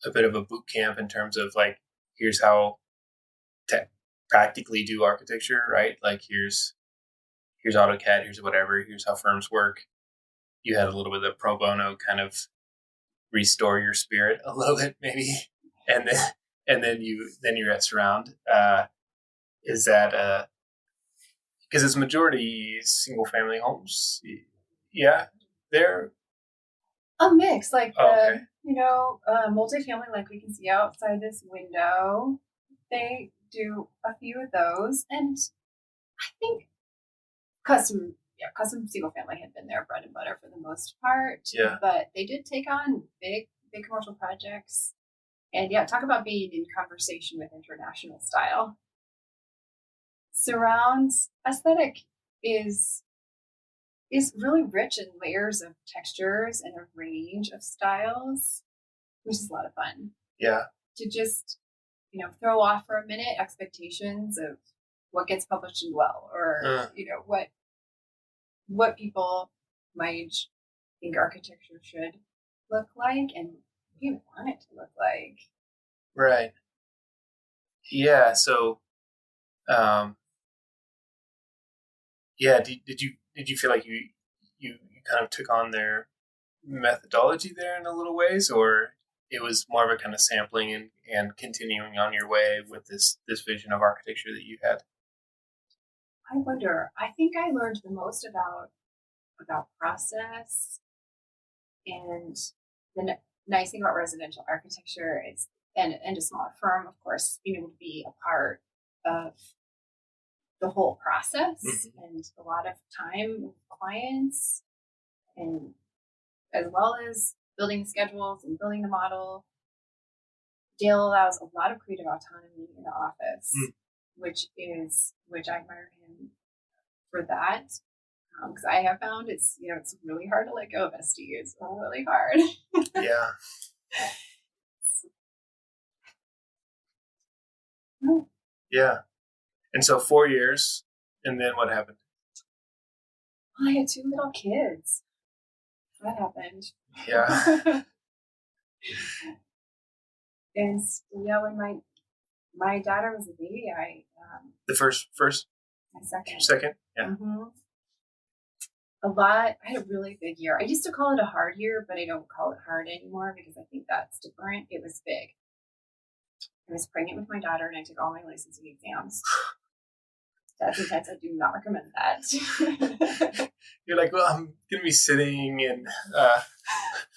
a bit of a boot camp in terms of like, here's how to practically do architecture, right? Like, here's AutoCAD, here's whatever, here's how firms work. You had a little bit of pro bono kind of restore your spirit a little bit, maybe, and then you're at Surround. Is that because it's majority single family homes? Yeah, they're a mix, like okay. Multifamily, like we can see outside this window. They do a few of those, and I think custom single family had been their bread and butter for the most part. Yeah. But they did take on big commercial projects, and talk about being in conversation with international style. Surround's aesthetic is really rich in layers of textures and a range of styles, which is a lot of fun. Yeah. To just, throw off for a minute expectations of what gets published in Well, or, what people might think architecture should look like and what you want it to look like. Right. Yeah. So, yeah. Did you feel like you kind of took on their methodology there in a little ways, or it was more of a kind of sampling and continuing on your way with this vision of architecture that you had? I wonder. I think I learned the most about process, and the nice thing about residential architecture is, and a smaller firm, of course, being able to be a part of the whole process and a lot of time with clients, and as well as building schedules and building the model. Dale allows a lot of creative autonomy in the office, which I admire him for that. Because I have found it's really hard to let go of SD. It's really hard. Yeah. Yeah. And so 4 years, and then what happened? Well, I had 2 little kids. That happened. Yeah. And when my daughter was a baby, The first, my second. yeah. I had a really big year. I used to call it a hard year, but I don't call it hard anymore because I think that's different. It was big. I was pregnant with my daughter, and I took all my licensing exams. That's intense. I do not recommend that. You're like, well, I'm going to be sitting and,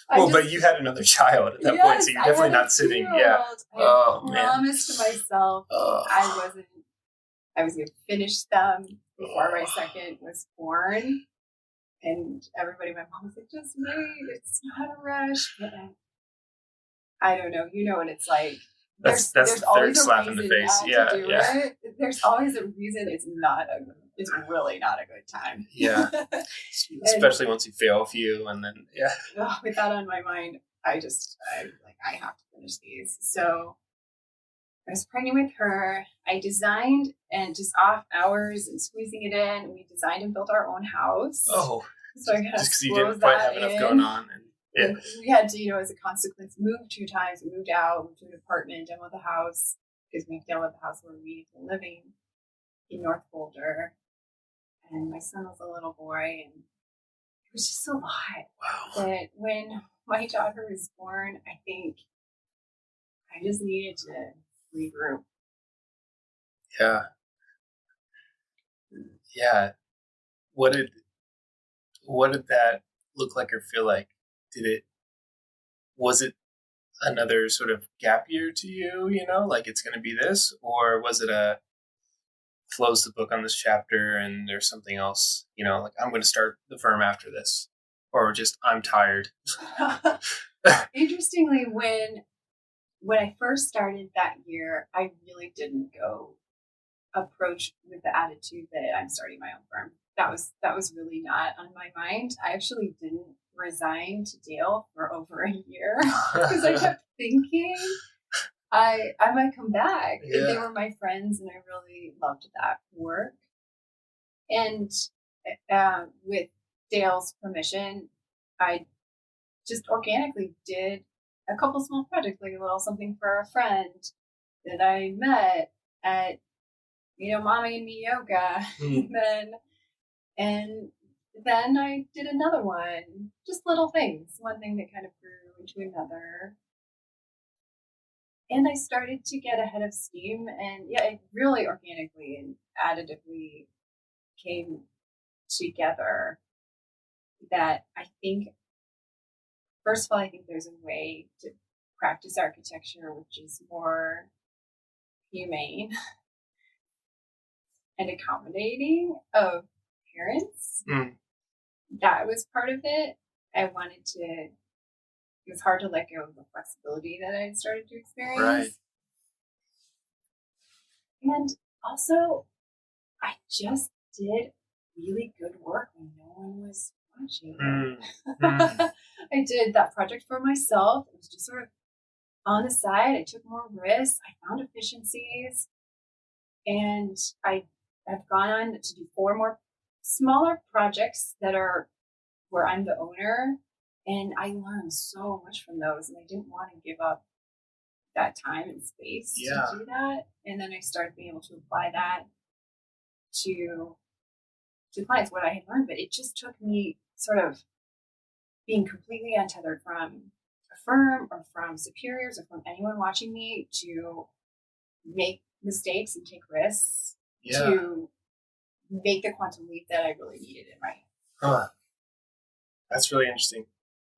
but you had another child at that point, so you're definitely not sitting. Yeah. I promised myself I was going to finish them before my second was born. And everybody, my mom was like, just wait, it's not a rush. But I don't know. You know what it's like. That's the third slap in the face. Yeah. There's always a reason it's really not a good time. Yeah. Especially once you fail a few, and then, with that on my mind, I have to finish these. So I was pregnant with her. I designed, and just off hours and squeezing it in, we designed and built our own house. Oh. So I just because you didn't quite have enough going on. And we had to, as a consequence, move 2 times. We moved out, moved to an apartment, demoed the house, because we demoed the house where we were living in North Boulder. And my son was a little boy, and it was just a lot. Wow. That when my daughter was born, I think I just needed to regroup. Yeah. Yeah. What did that look like or feel like? Was it another sort of gap year to you, like it's going to be this, or was it a close the book on this chapter and there's something else, like I'm going to start the firm after this, or just I'm tired? Interestingly, when I first started that year, I really didn't approach with the attitude that I'm starting my own firm. That was really not on my mind. I actually didn't resign to Dale for over a year because I kept thinking I might come back. Yeah. They were my friends, and I really loved that work. And with Dale's permission, I just organically did a couple small projects, like a little something for a friend that I met at, Mommy and Me Yoga. And then I did another one, just little things, one thing that kind of grew into another. And I started to get ahead of steam, and it really organically and additively came together. That I think, first of all, I think there's a way to practice architecture which is more humane and accommodating of parents. That was part of it. It was hard to let go of the flexibility that I had started to experience. Right. And also, I just did really good work when no one was watching. I did that project for myself. It was just sort of on the side. I took more risks. I found efficiencies. And I have gone on to do 4 more smaller projects that are where I'm the owner, and I learned so much from those, and I didn't want to give up that time and space to do that. And then I started being able to apply that to clients, what I had learned. But it just took me sort of being completely untethered from a firm or from superiors or from anyone watching me to make mistakes and take risks to make the quantum leap that I really needed in my. That's really interesting.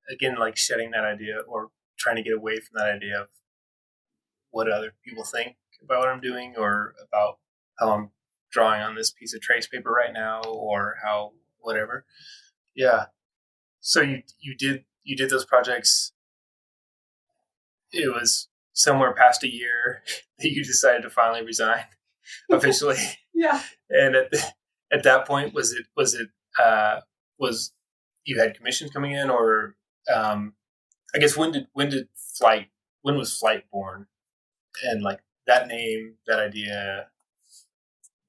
Again, like shedding that idea or trying to get away from that idea of what other people think about what I'm doing or about how I'm drawing on this piece of trace paper right now or how whatever. Yeah. So you did those projects. It was somewhere past a year that you decided to finally resign officially. Yeah. And at that point, was you had commissions coming in, or I guess when was Flight born, and like that name, that idea,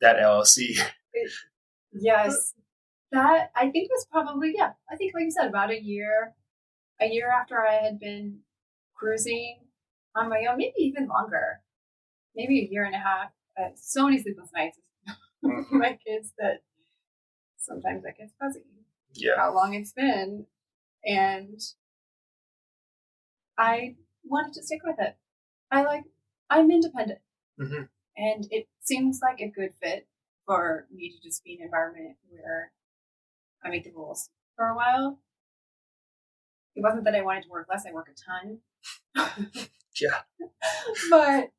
that LLC? Yes, that I think was probably I think like you said, about a year after I had been cruising on my own, maybe even longer, maybe a year and a half. So many sleepless nights with my kids that sometimes that gets fuzzy. Yeah, how long it's been, and I wanted to stick with it. I'm independent, and it seems like a good fit for me to just be in an environment where I make the rules for a while. It wasn't that I wanted to work less; I work a ton. Yeah, but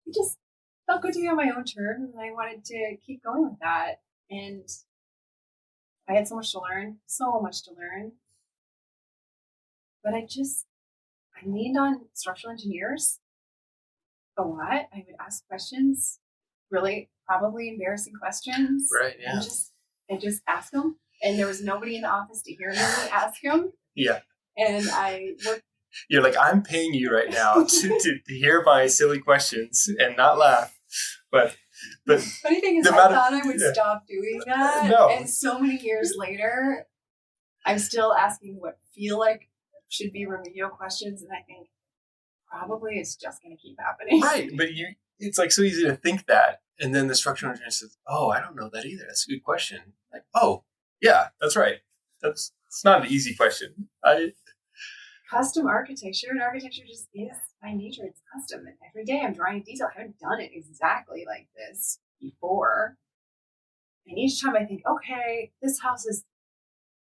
it just felt good to be on my own terms, and I wanted to keep going with that. And I had so much to learn. But I leaned on structural engineers a lot. I would ask questions, really probably embarrassing questions. Right, yeah. And just ask them. And there was nobody in the office to hear me ask them. Yeah. And I worked. You're like, I'm paying you right now to hear my silly questions and not laugh. But funny thing is, I thought I would stop doing that. No. And so many years later, I'm still asking what feel like should be remedial questions. And I think probably it's just going to keep happening. Right. But it's like so easy to think that. And then the structural engineer says, oh, I don't know that either. That's a good question. Like, oh, yeah, that's right. It's not an easy question. Custom architecture, and architecture just is by nature, it's custom. And every day I'm drawing a detail. I haven't done it exactly like this before. And each time I think, okay, this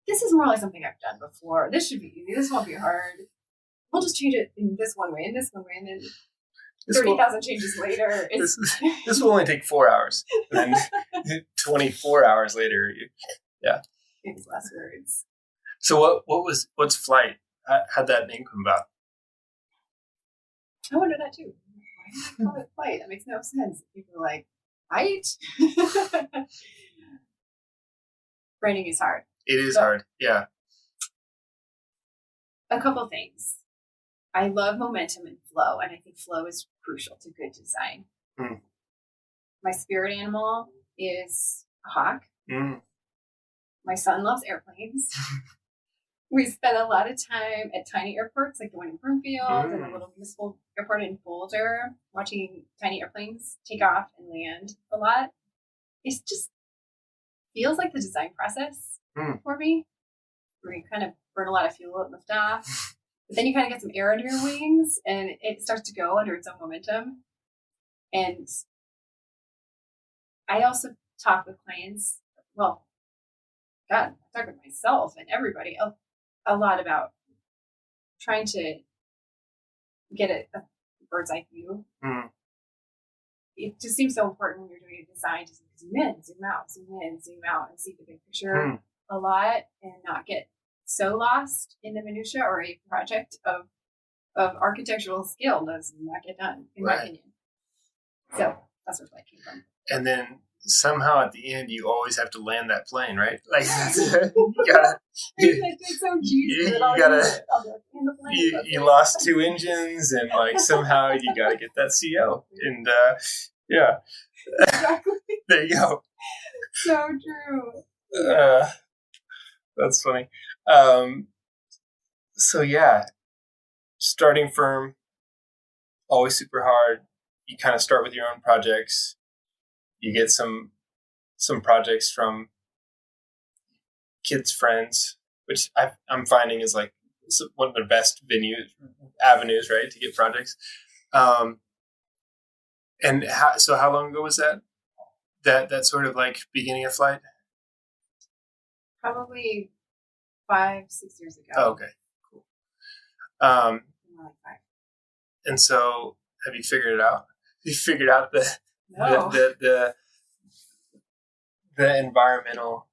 is more like something I've done before. This should be easy. This won't be hard. We'll just change it in this one way, and then 30,000 changes later. This will only take 4 hours. And then 24 hours later, It's less words. So what's Flight? How'd that name come about? I wonder that too. Why do I call it Flight? That makes no sense. People are like, Fight? Branding is hard. It is hard, yeah. A couple things. I love momentum and flow, and I think flow is crucial to good design. My spirit animal is a hawk. My son loves airplanes. We spent a lot of time at tiny airports, like the one in Broomfield and the little municipal airport in Boulder, watching tiny airplanes take off and land a lot. It just feels like the design process for me, where you kind of burn a lot of fuel at liftoff, but then you kind of get some air under your wings, and it starts to go under its own momentum. And I also talk with clients, I talk with myself and everybody a lot about trying to get a bird's eye view. It just seems so important when you're doing a design to zoom in, zoom out, zoom in, zoom out, and see the big picture a lot, and not get so lost in the minutia, or a project of architectural skill does not get done, in my opinion. So that's where Flight came from. And then somehow at the end you always have to land that plane, right? Like you gotta. It's so cheesy. You lost 2 engines, and like somehow you gotta get that CO, and Exactly. There you go. So true. That's funny. So yeah, starting firm, always super hard. You kind of start with your own projects. You get some projects from kids' friends, which I'm finding is like one of the best avenues, right, to get projects. And how long ago was that? That sort of like beginning of Flight? Probably 5-6 years ago. Oh, okay, cool. More like 5. And so, have you figured it out? You figured out the environmental,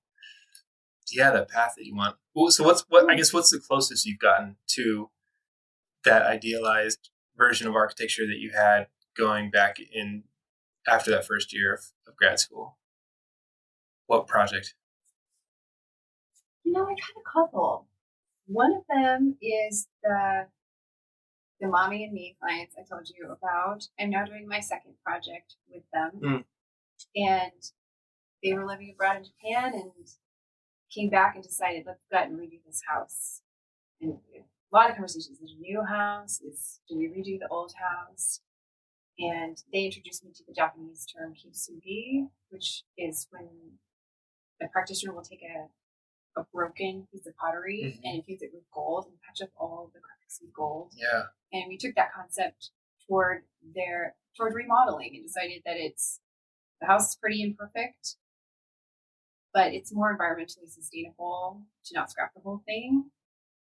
the path that you want. Well, so what's the closest you've gotten to that idealized version of architecture that you had going back in after that first year of grad school? What project? I've had a couple. One of them is the Mommy and Me clients I told you about. I'm now doing my second project with them. And they were living abroad in Japan and came back and decided, let's go out and redo this house. And a lot of conversations. Is it a new house? Do we redo the old house? And they introduced me to the Japanese term kintsugi, which is when a practitioner will take a broken piece of pottery and infuse it with gold and patch up all the cracks with gold. Yeah. And we took that concept toward remodeling and decided that the house is pretty imperfect, but it's more environmentally sustainable to not scrap the whole thing.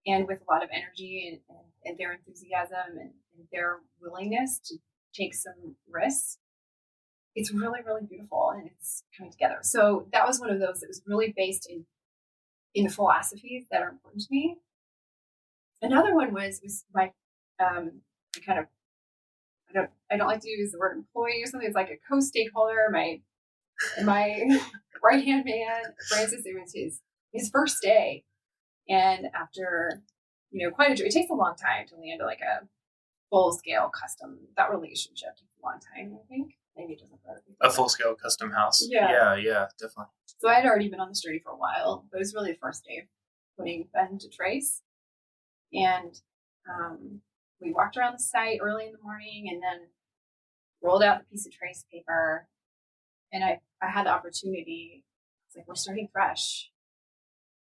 And with a lot of energy and their enthusiasm and their willingness to take some risks, it's really, really beautiful and it's coming together. So that was one of those that was really based in the philosophies that are important to me. Another one was my I don't like to use the word employee or something. It's like a co-stakeholder. My right hand man, Francis, it was his first day, and after quite it takes a long time to land like a full scale custom. That relationship takes a long time, I think. Maybe it doesn't. A full scale custom house. Yeah, definitely. So I had already been on this journey for a while, but it was really the first day of putting Ben to trace. And we walked around the site early in the morning and then rolled out the piece of trace paper. And I had the opportunity, it's like, we're starting fresh.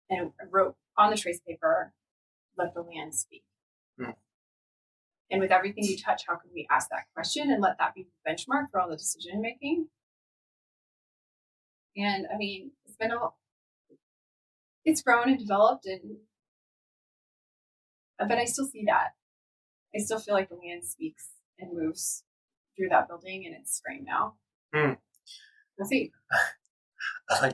And I wrote on the trace paper, let the land speak. And with everything you touch, how can we ask that question and let that be the benchmark for all the decision making? And I mean, it's grown and developed, but I still see that. I still feel like the land speaks and moves through that building, and it's spring now. We'll see. I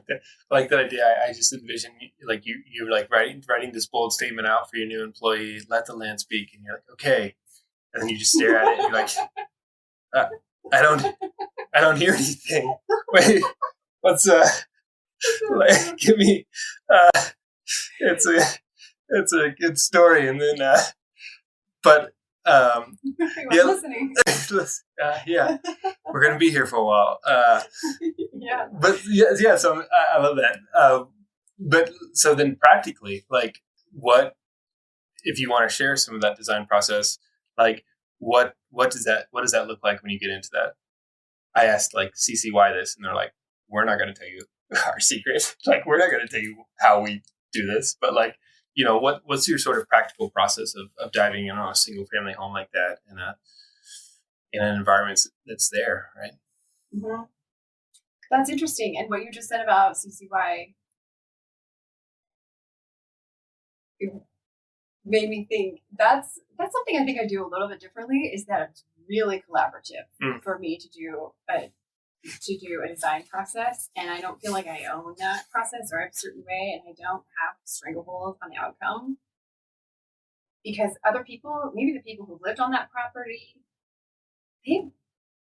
like that idea. I just envision like you're like writing this bold statement out for your new employee. Let the land speak, and you're like, okay, and then you just stare at it, and you're like, I don't hear anything. Wait, what's like, give me it's a good story, and then but listening. Yeah, we're gonna be here for a while. Yeah, but yeah. So I love that. But so then, practically, like, what if you want to share some of that design process? Like, what does that look like when you get into that? I asked like CCY this, and they're like, we're not going to tell you our secret. Like, we're not going to tell you how we do this, but like, what's your sort of practical process of diving in on a single family home like that in an environment that's there, right? Mm-hmm. That's interesting. And what you just said about CCY made me think that's something I think I do a little bit differently, is that it's really collaborative for me to do a design process, and I don't feel like I own that process or I have a certain way, and I don't have stranglehold on the outcome, because other people, maybe the people who lived on that property,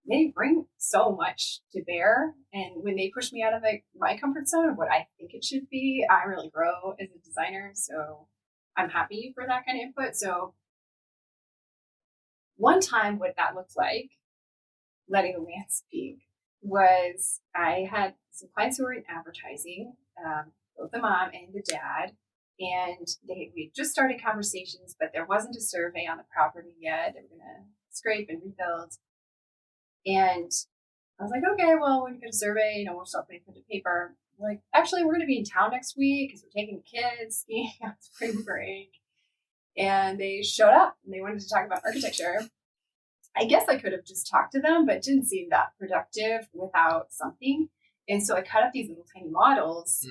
they bring so much to bear, and when they push me out of my comfort zone of what I think it should be, I really grow as a designer. So I'm happy for that kind of input. So one time, what that looked like, letting the land speak, was I had some clients who were in advertising, both the mom and the dad, and we just started conversations, but there wasn't a survey on the property yet. They were going to scrape and rebuild. And I was like, okay, well, when you get a survey, we'll start putting pen to paper. We're like, actually, we're going to be in town next week because we're taking the kids skiing on spring break. And they showed up and they wanted to talk about architecture. I guess I could have just talked to them, but it didn't seem that productive without something. And so I cut up these little tiny models,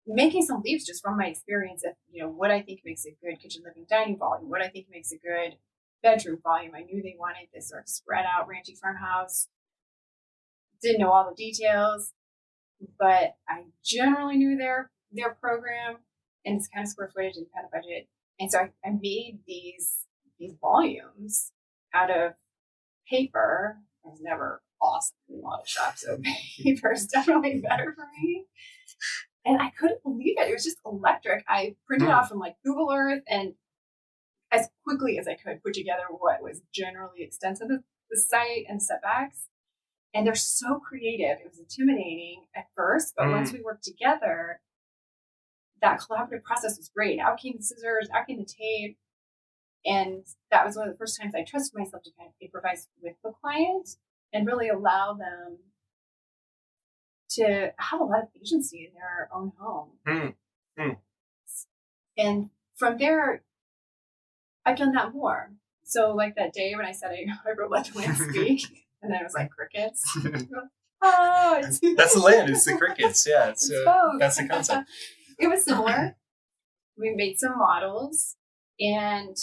making some leaps just from my experience of, what I think makes a good kitchen, living, dining volume, what I think makes a good bedroom volume. I knew they wanted this sort of spread out ranchy farmhouse. Didn't know all the details, but I generally knew their program and it's kind of square footage and kind of budget. And so I made these volumes out of paper. I was never awesome in a lot of shops, so paper is definitely better for me. And I couldn't believe it. It was just electric. I printed off from like Google Earth and as quickly as I could put together what was generally extensive the site and setbacks. And they're so creative. It was intimidating at first, but once we worked together, that collaborative process was great. Out came the scissors, out came the tape. And that was one of the first times I trusted myself to kind of improvise with the client and really allow them to have a lot of agency in their own home. And from there, I've done that more. So like that day when I said I wrote Let the Land Speak, and then it was like crickets. That's the land. It's the crickets. Yeah, that's the concept. It was similar. We made some models, and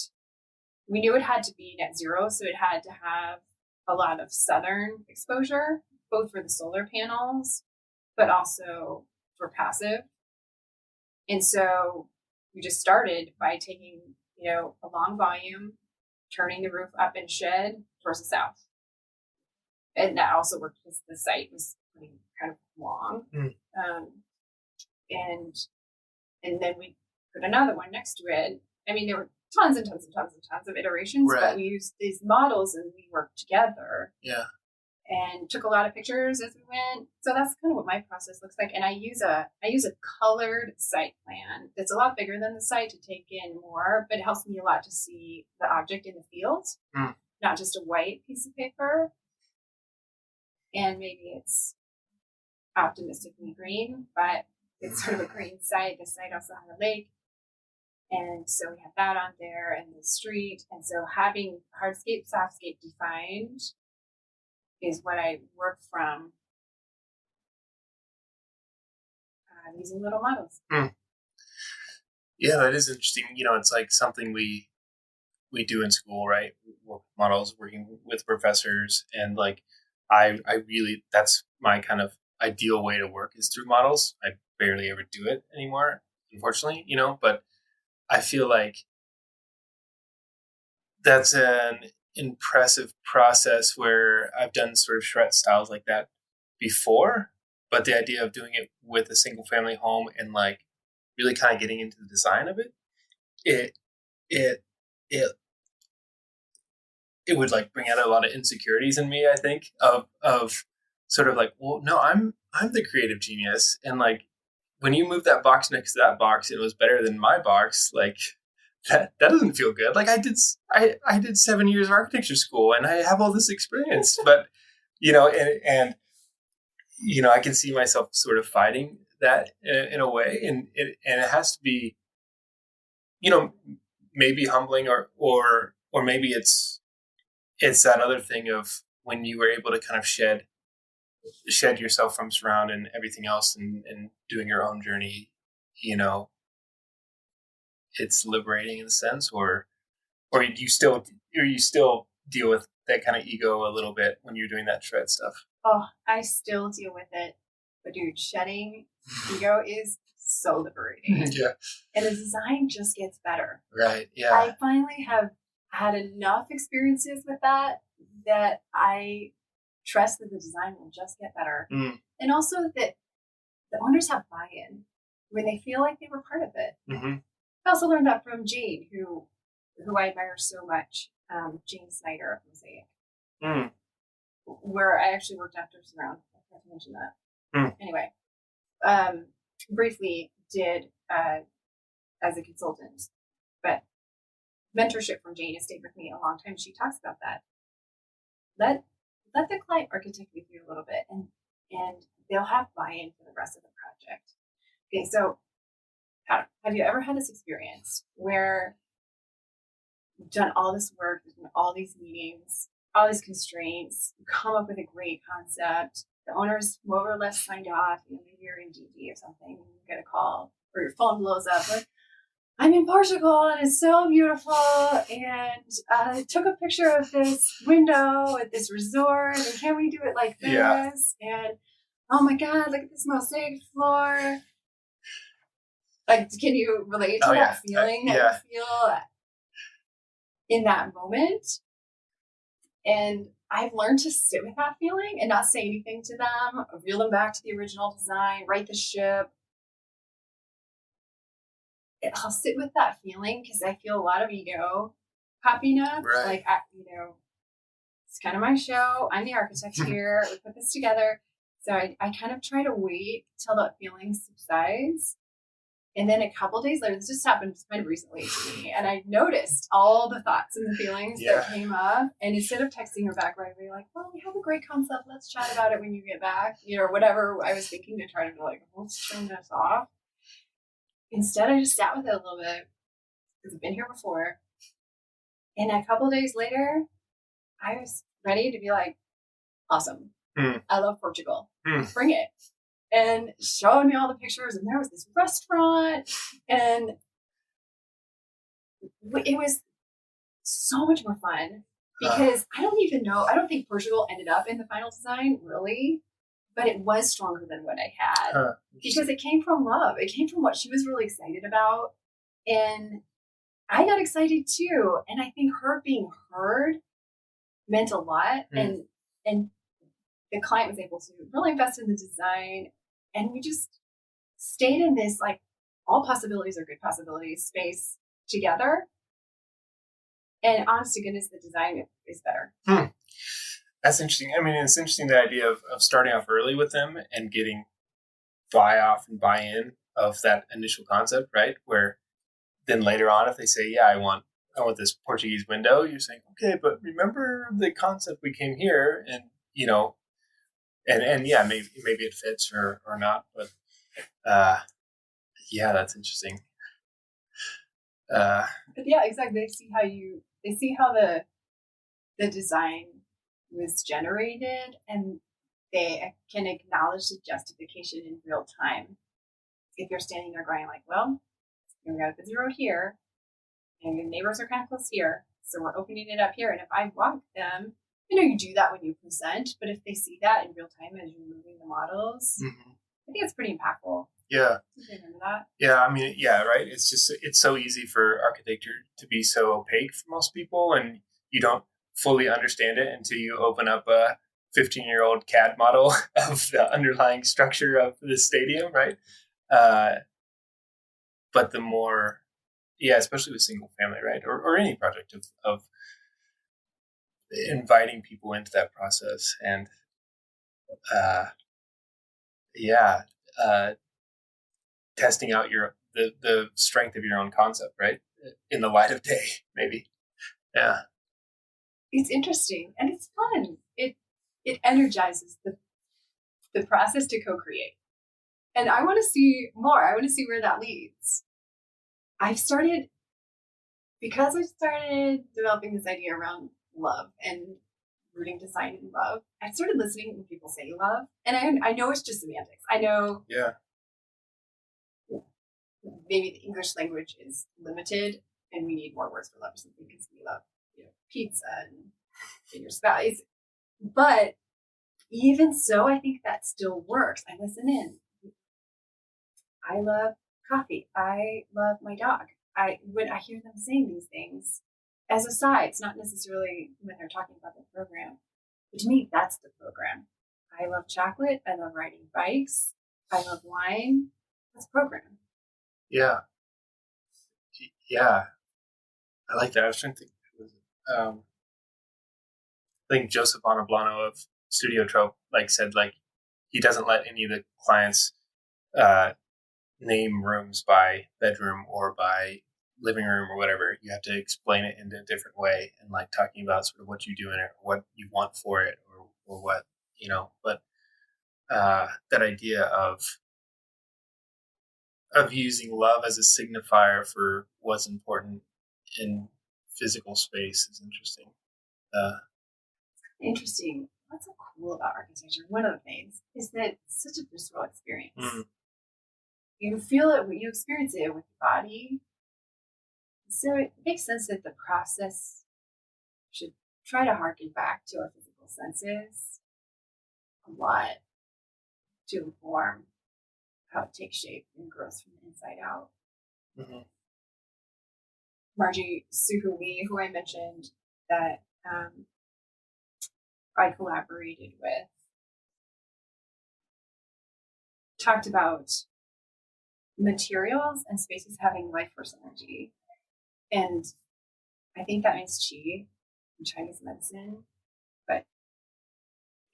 we knew it had to be net zero, so it had to have a lot of southern exposure, both for the solar panels, but also for passive. And so we just started by taking, a long volume, turning the roof up and shed towards the south. And that also worked because the site was kind of long. And then we put another one next to it. I mean, there were tons and tons and tons and tons of iterations, but we used these models and we worked together. Yeah. And took a lot of pictures as we went. So that's kind of what my process looks like. And I use a colored site plan that's a lot bigger than the site to take in more, but it helps me a lot to see the object in the field, not just a white piece of paper. And maybe it's optimistically green, but it's sort of a green site. The site also had a lake. And so we had that on there and the street. And so having hardscape, softscape defined is what I work from using little models. Yeah, that is interesting. It's like something we do in school, right? Work with models, working with professors, and like I really, that's my kind of ideal way to work is through models. I barely ever do it anymore, unfortunately, but I feel like that's an impressive process where I've done sort of charrette styles like that before, but the idea of doing it with a single family home and like really kind of getting into the design of it would like bring out a lot of insecurities in me, I think, of sort of like, well, no, I'm the creative genius, and like when you move that box next to that box, it was better than my box, like that doesn't feel good. Like I did 7 years of architecture school and I have all this experience, but and I can see myself sort of fighting that in a way, and it has to be, maybe humbling or maybe it's that other thing of when you were able to kind of shed yourself from surround and everything else and doing your own journey, it's liberating in a sense, or you still deal with that kind of ego a little bit when you're doing that shred stuff. Oh, I still deal with it, but dude, shedding ego is so liberating. Yeah. And the design just gets better. Right. Yeah. I finally have had enough experiences with that I trust that the design will just get better. And also that the owners have buy-in when they feel like they were part of it. I also learned that from Jane, who I admire so much, Jane Snyder of Mosaic, where I actually worked after Surround. I forgot to mention that. Anyway, briefly did as a consultant, but mentorship from Jane has stayed with me a long time. She talks about that. Let the client architect with you a little bit, and they'll have buy-in for the rest of the project. Okay, so have you ever had this experience where you've done all this work, all these meetings, all these constraints, you come up with a great concept, the owner's more or less signed off, maybe you're in DD or something, and you get a call, or your phone blows up, like, I'm in Portugal and it's so beautiful, and I took a picture of this window at this resort, and can we do it like this? Yeah. And oh my God, look at this mosaic floor. Like, can you relate to that feeling that you feel in that moment? And I've learned to sit with that feeling and not say anything to them, reel them back to the original design, right the ship. I'll sit with that feeling because I feel a lot of ego popping up. Right. Like, it's kind of my show. I'm the architect here. We put this together. So I kind of try to wait till that feeling subsides. And then a couple days later, this just happened kind of recently to me, and I noticed all the thoughts and the feelings that came up. And instead of texting her back right away, like, well, we have a great concept, let's chat about it when you get back, or whatever I was thinking, to try to be like, let's turn this off. Instead, I just sat with it a little bit because I've been here before. And a couple days later, I was ready to be like, awesome. I love Portugal. Bring it. And showed me all the pictures, and there was this restaurant, and it was so much more fun because I don't think Portugal ended up in the final design, really, but it was stronger than what I had because it came from love. It came from what she was really excited about, and I got excited too. And I think her being heard meant a lot, and the client was able to really invest in the design. And we just stayed in this, like, all possibilities are good possibilities space together. And honest to goodness, the design is better. That's interesting. I mean, it's interesting, the idea of starting off early with them and getting buy-off and buy-in of that initial concept, right? Where then later on, if they say, yeah, I want this Portuguese window, you're saying, okay, but remember the concept we came here, and, And yeah, maybe it fits or not, but yeah, that's interesting. But yeah, exactly. They see how the design was generated, and they can acknowledge the justification in real time. If you're standing there going like, well, we got a busy road here, and your neighbors are kind of close here, so we're opening it up here. And if I walk them, you do that when you present, but if they see that in real time as you're moving the models, I think it's pretty impactful. Yeah. Remember that? Yeah, I mean, yeah, right. It's so easy for architecture to be so opaque for most people, and you don't fully understand it until you open up a 15-year-old CAD model of the underlying structure of the stadium, right? But the more, especially with single family, right? Or any project of inviting people into that process and testing out the strength of your own concept, right, in the light of day, maybe. It's interesting and it's fun. It energizes the process to co-create, and I want to see more. I want to see where that leads. Because I started developing this idea around love and rooting design in love, I started listening when people say love. And I know it's just semantics. I know maybe the English language is limited and we need more words for love or something because we love pizza and your spouse. But even so, I think that still works. I listen in. I love coffee. I love my dog. When I hear them saying these things as asides, not necessarily when they're talking about the program, but to me, that's the program. I love chocolate. I love riding bikes. I love wine. That's program. Yeah. I like that. I was trying to think. I think Joseph Bonoblano of Studio Trope said he doesn't let any of the clients name rooms by bedroom or by living room or whatever, you have to explain it in a different way, and like talking about sort of what you do in it, or what you want for it, or what, but that idea of using love as a signifier for what's important in physical space is interesting. Interesting. What's so cool about architecture? One of the things is that it's such a visceral experience. Mm. You feel it when you experience it with your body. So it makes sense that the process should try to harken back to our physical senses a lot to inform how it takes shape and grows from the inside out. Mm-hmm. Margie Suhumi, who I mentioned that I collaborated with, talked about materials and spaces having life force energy. And I think that means qi in Chinese medicine, but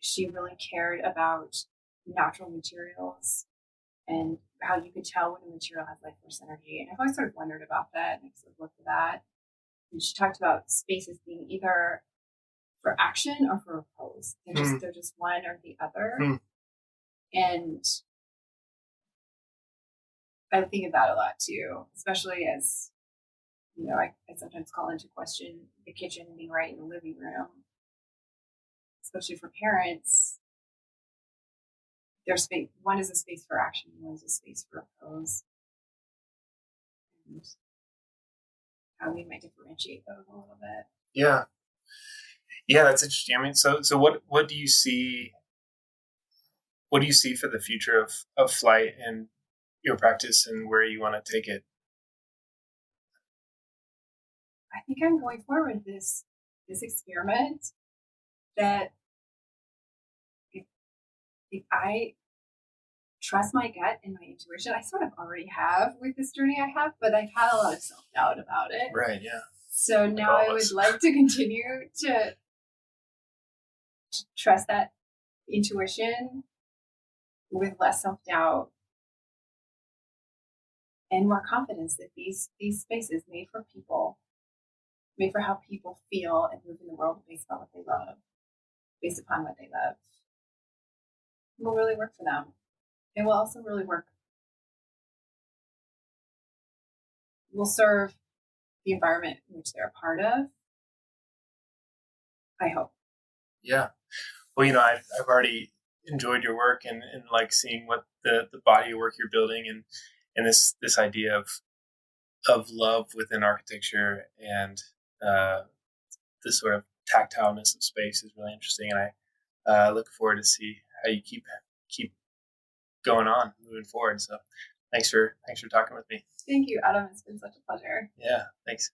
she really cared about natural materials and how you could tell when a material has life force energy. And I've always sort of wondered about that and sort of looked at that. And she talked about spaces being either for action or for repose. They're just one or the other. And I think of that a lot too, especially as, I sometimes call into question the kitchen being right in the living room, especially for parents. There's space. One is a space for action, one is a space for repose. And how we might differentiate those a little bit. Yeah. Yeah, that's interesting. I mean, so what do you see? What do you see for the future of flight and your practice, and where you want to take it? I think I'm going forward with this experiment that if I trust my gut and my intuition, I sort of already have with this journey I have, but I've had a lot of self-doubt about it. Right, yeah. So now I would like to continue to trust that intuition with less self-doubt and more confidence that these spaces made for people, made for how people feel and move in the world based on what they love, based upon what they love, will really work for them. It will also really will serve the environment in which they're a part of, I hope. Yeah. Well, I've already enjoyed your work and like seeing what the body of work you're building, and this idea of love within architecture, and this sort of tactileness of space is really interesting. And I look forward to see how you keep going on, moving forward. So thanks for talking with me. Thank you, Adam. It's been such a pleasure. Yeah, thanks.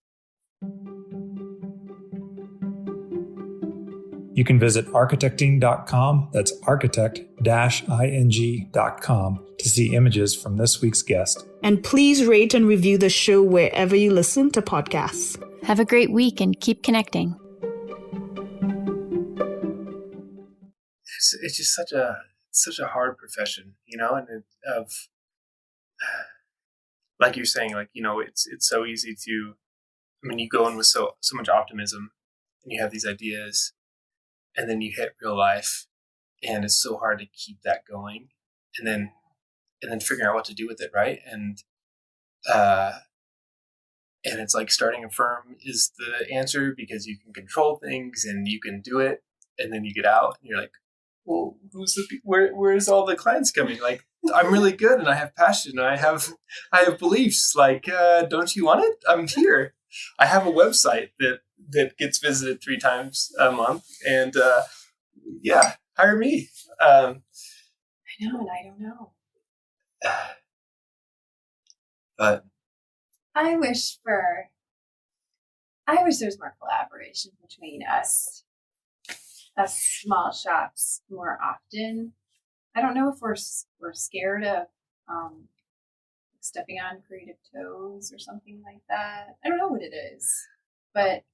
You can visit architecting.com, that's architect-ing.com, to see images from this week's guest. And please rate and review the show wherever you listen to podcasts. Have a great week and keep connecting. It's just such a hard profession, and like you're saying, like, it's so easy to, you go in with so much optimism, and you have these ideas, and then you hit real life, and it's so hard to keep that going, and then figuring out what to do with it, right? And it's like starting a firm is the answer, because you can control things and you can do it, and then you get out and you're like, well, where's all the clients coming? Like, I'm really good and I have passion and I have beliefs. Like, don't you want it? I'm here. I have a website that gets visited 3 times a month, and yeah, hire me. I know, and I don't know. But I wish there's more collaboration between us small shops more often. I don't know if we're scared of stepping on creative toes or something like that. I don't know what it is, but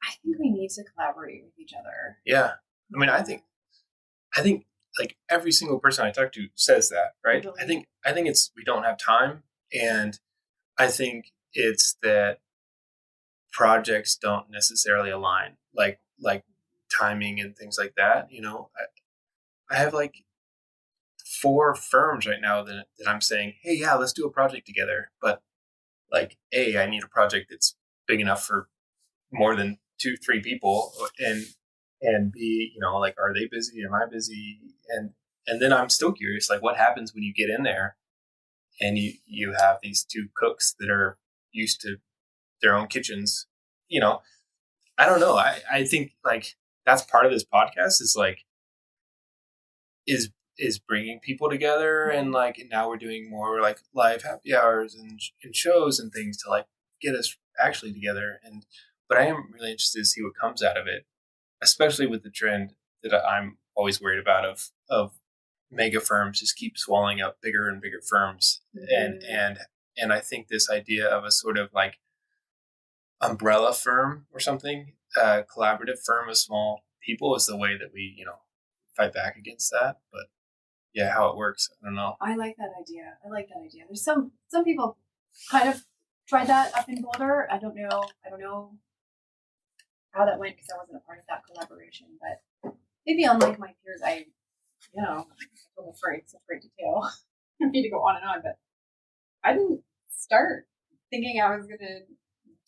I think we need to collaborate with each other. Yeah, I think like every single person I talk to says that, right? Totally. I think it's we don't have time, and I think it's that projects don't necessarily align, like timing and things like that. I have like 4 firms right now that I'm saying, hey, yeah, let's do a project together. But like, A, I need a project that's big enough for more than 2-3 people, and B, like, are they busy? Am I busy? And then I'm still curious, like, what happens when you get in there and you have these 2 cooks that are used to their own kitchens? I don't know. I think like that's part of this podcast is like is bringing people together, and like now we're doing more like live happy hours and shows and things to like get us actually together. But I am really interested to see what comes out of it, especially with the trend that I'm always worried about of mega firms just keep swallowing up bigger and bigger firms. And I think this idea of a sort of like umbrella firm or something, collaborative firm of small people, is the way that we fight back against that. But yeah, how it works, I don't know. I like that idea. There's some people kind of tried that up in Boulder. I don't know how that went because I wasn't a part of that collaboration. But maybe unlike my peers, I'm afraid. It's a great detail. I need to go on and on, but I didn't start thinking I was going to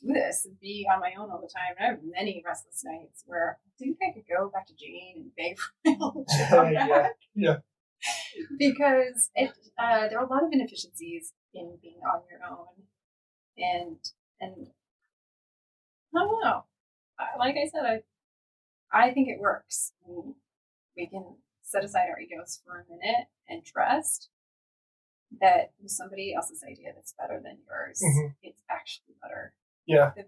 do this and be on my own all the time. And I have many restless nights where I think I could go back to Jane and beg for my own job. Yeah. Because there are a lot of inefficiencies in being on your own, and I don't know. Like I said, I think it works. We can set aside our egos for a minute and trust that somebody else's idea that's better than yours. Mm-hmm. It's actually better. Yeah. The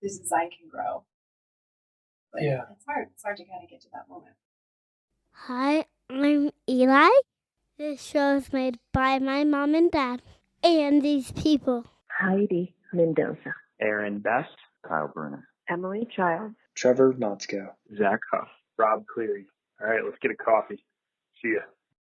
design can grow. But yeah, it's hard. It's hard to kind of get to that moment. Hi, I'm Eli. This show is made by my mom and dad and these people. Heidi Mendoza. Aaron Best. Kyle Bruner. Emily Childs. Trevor Notsko. Zach Huff. Rob Cleary. All right, let's get a coffee. See ya.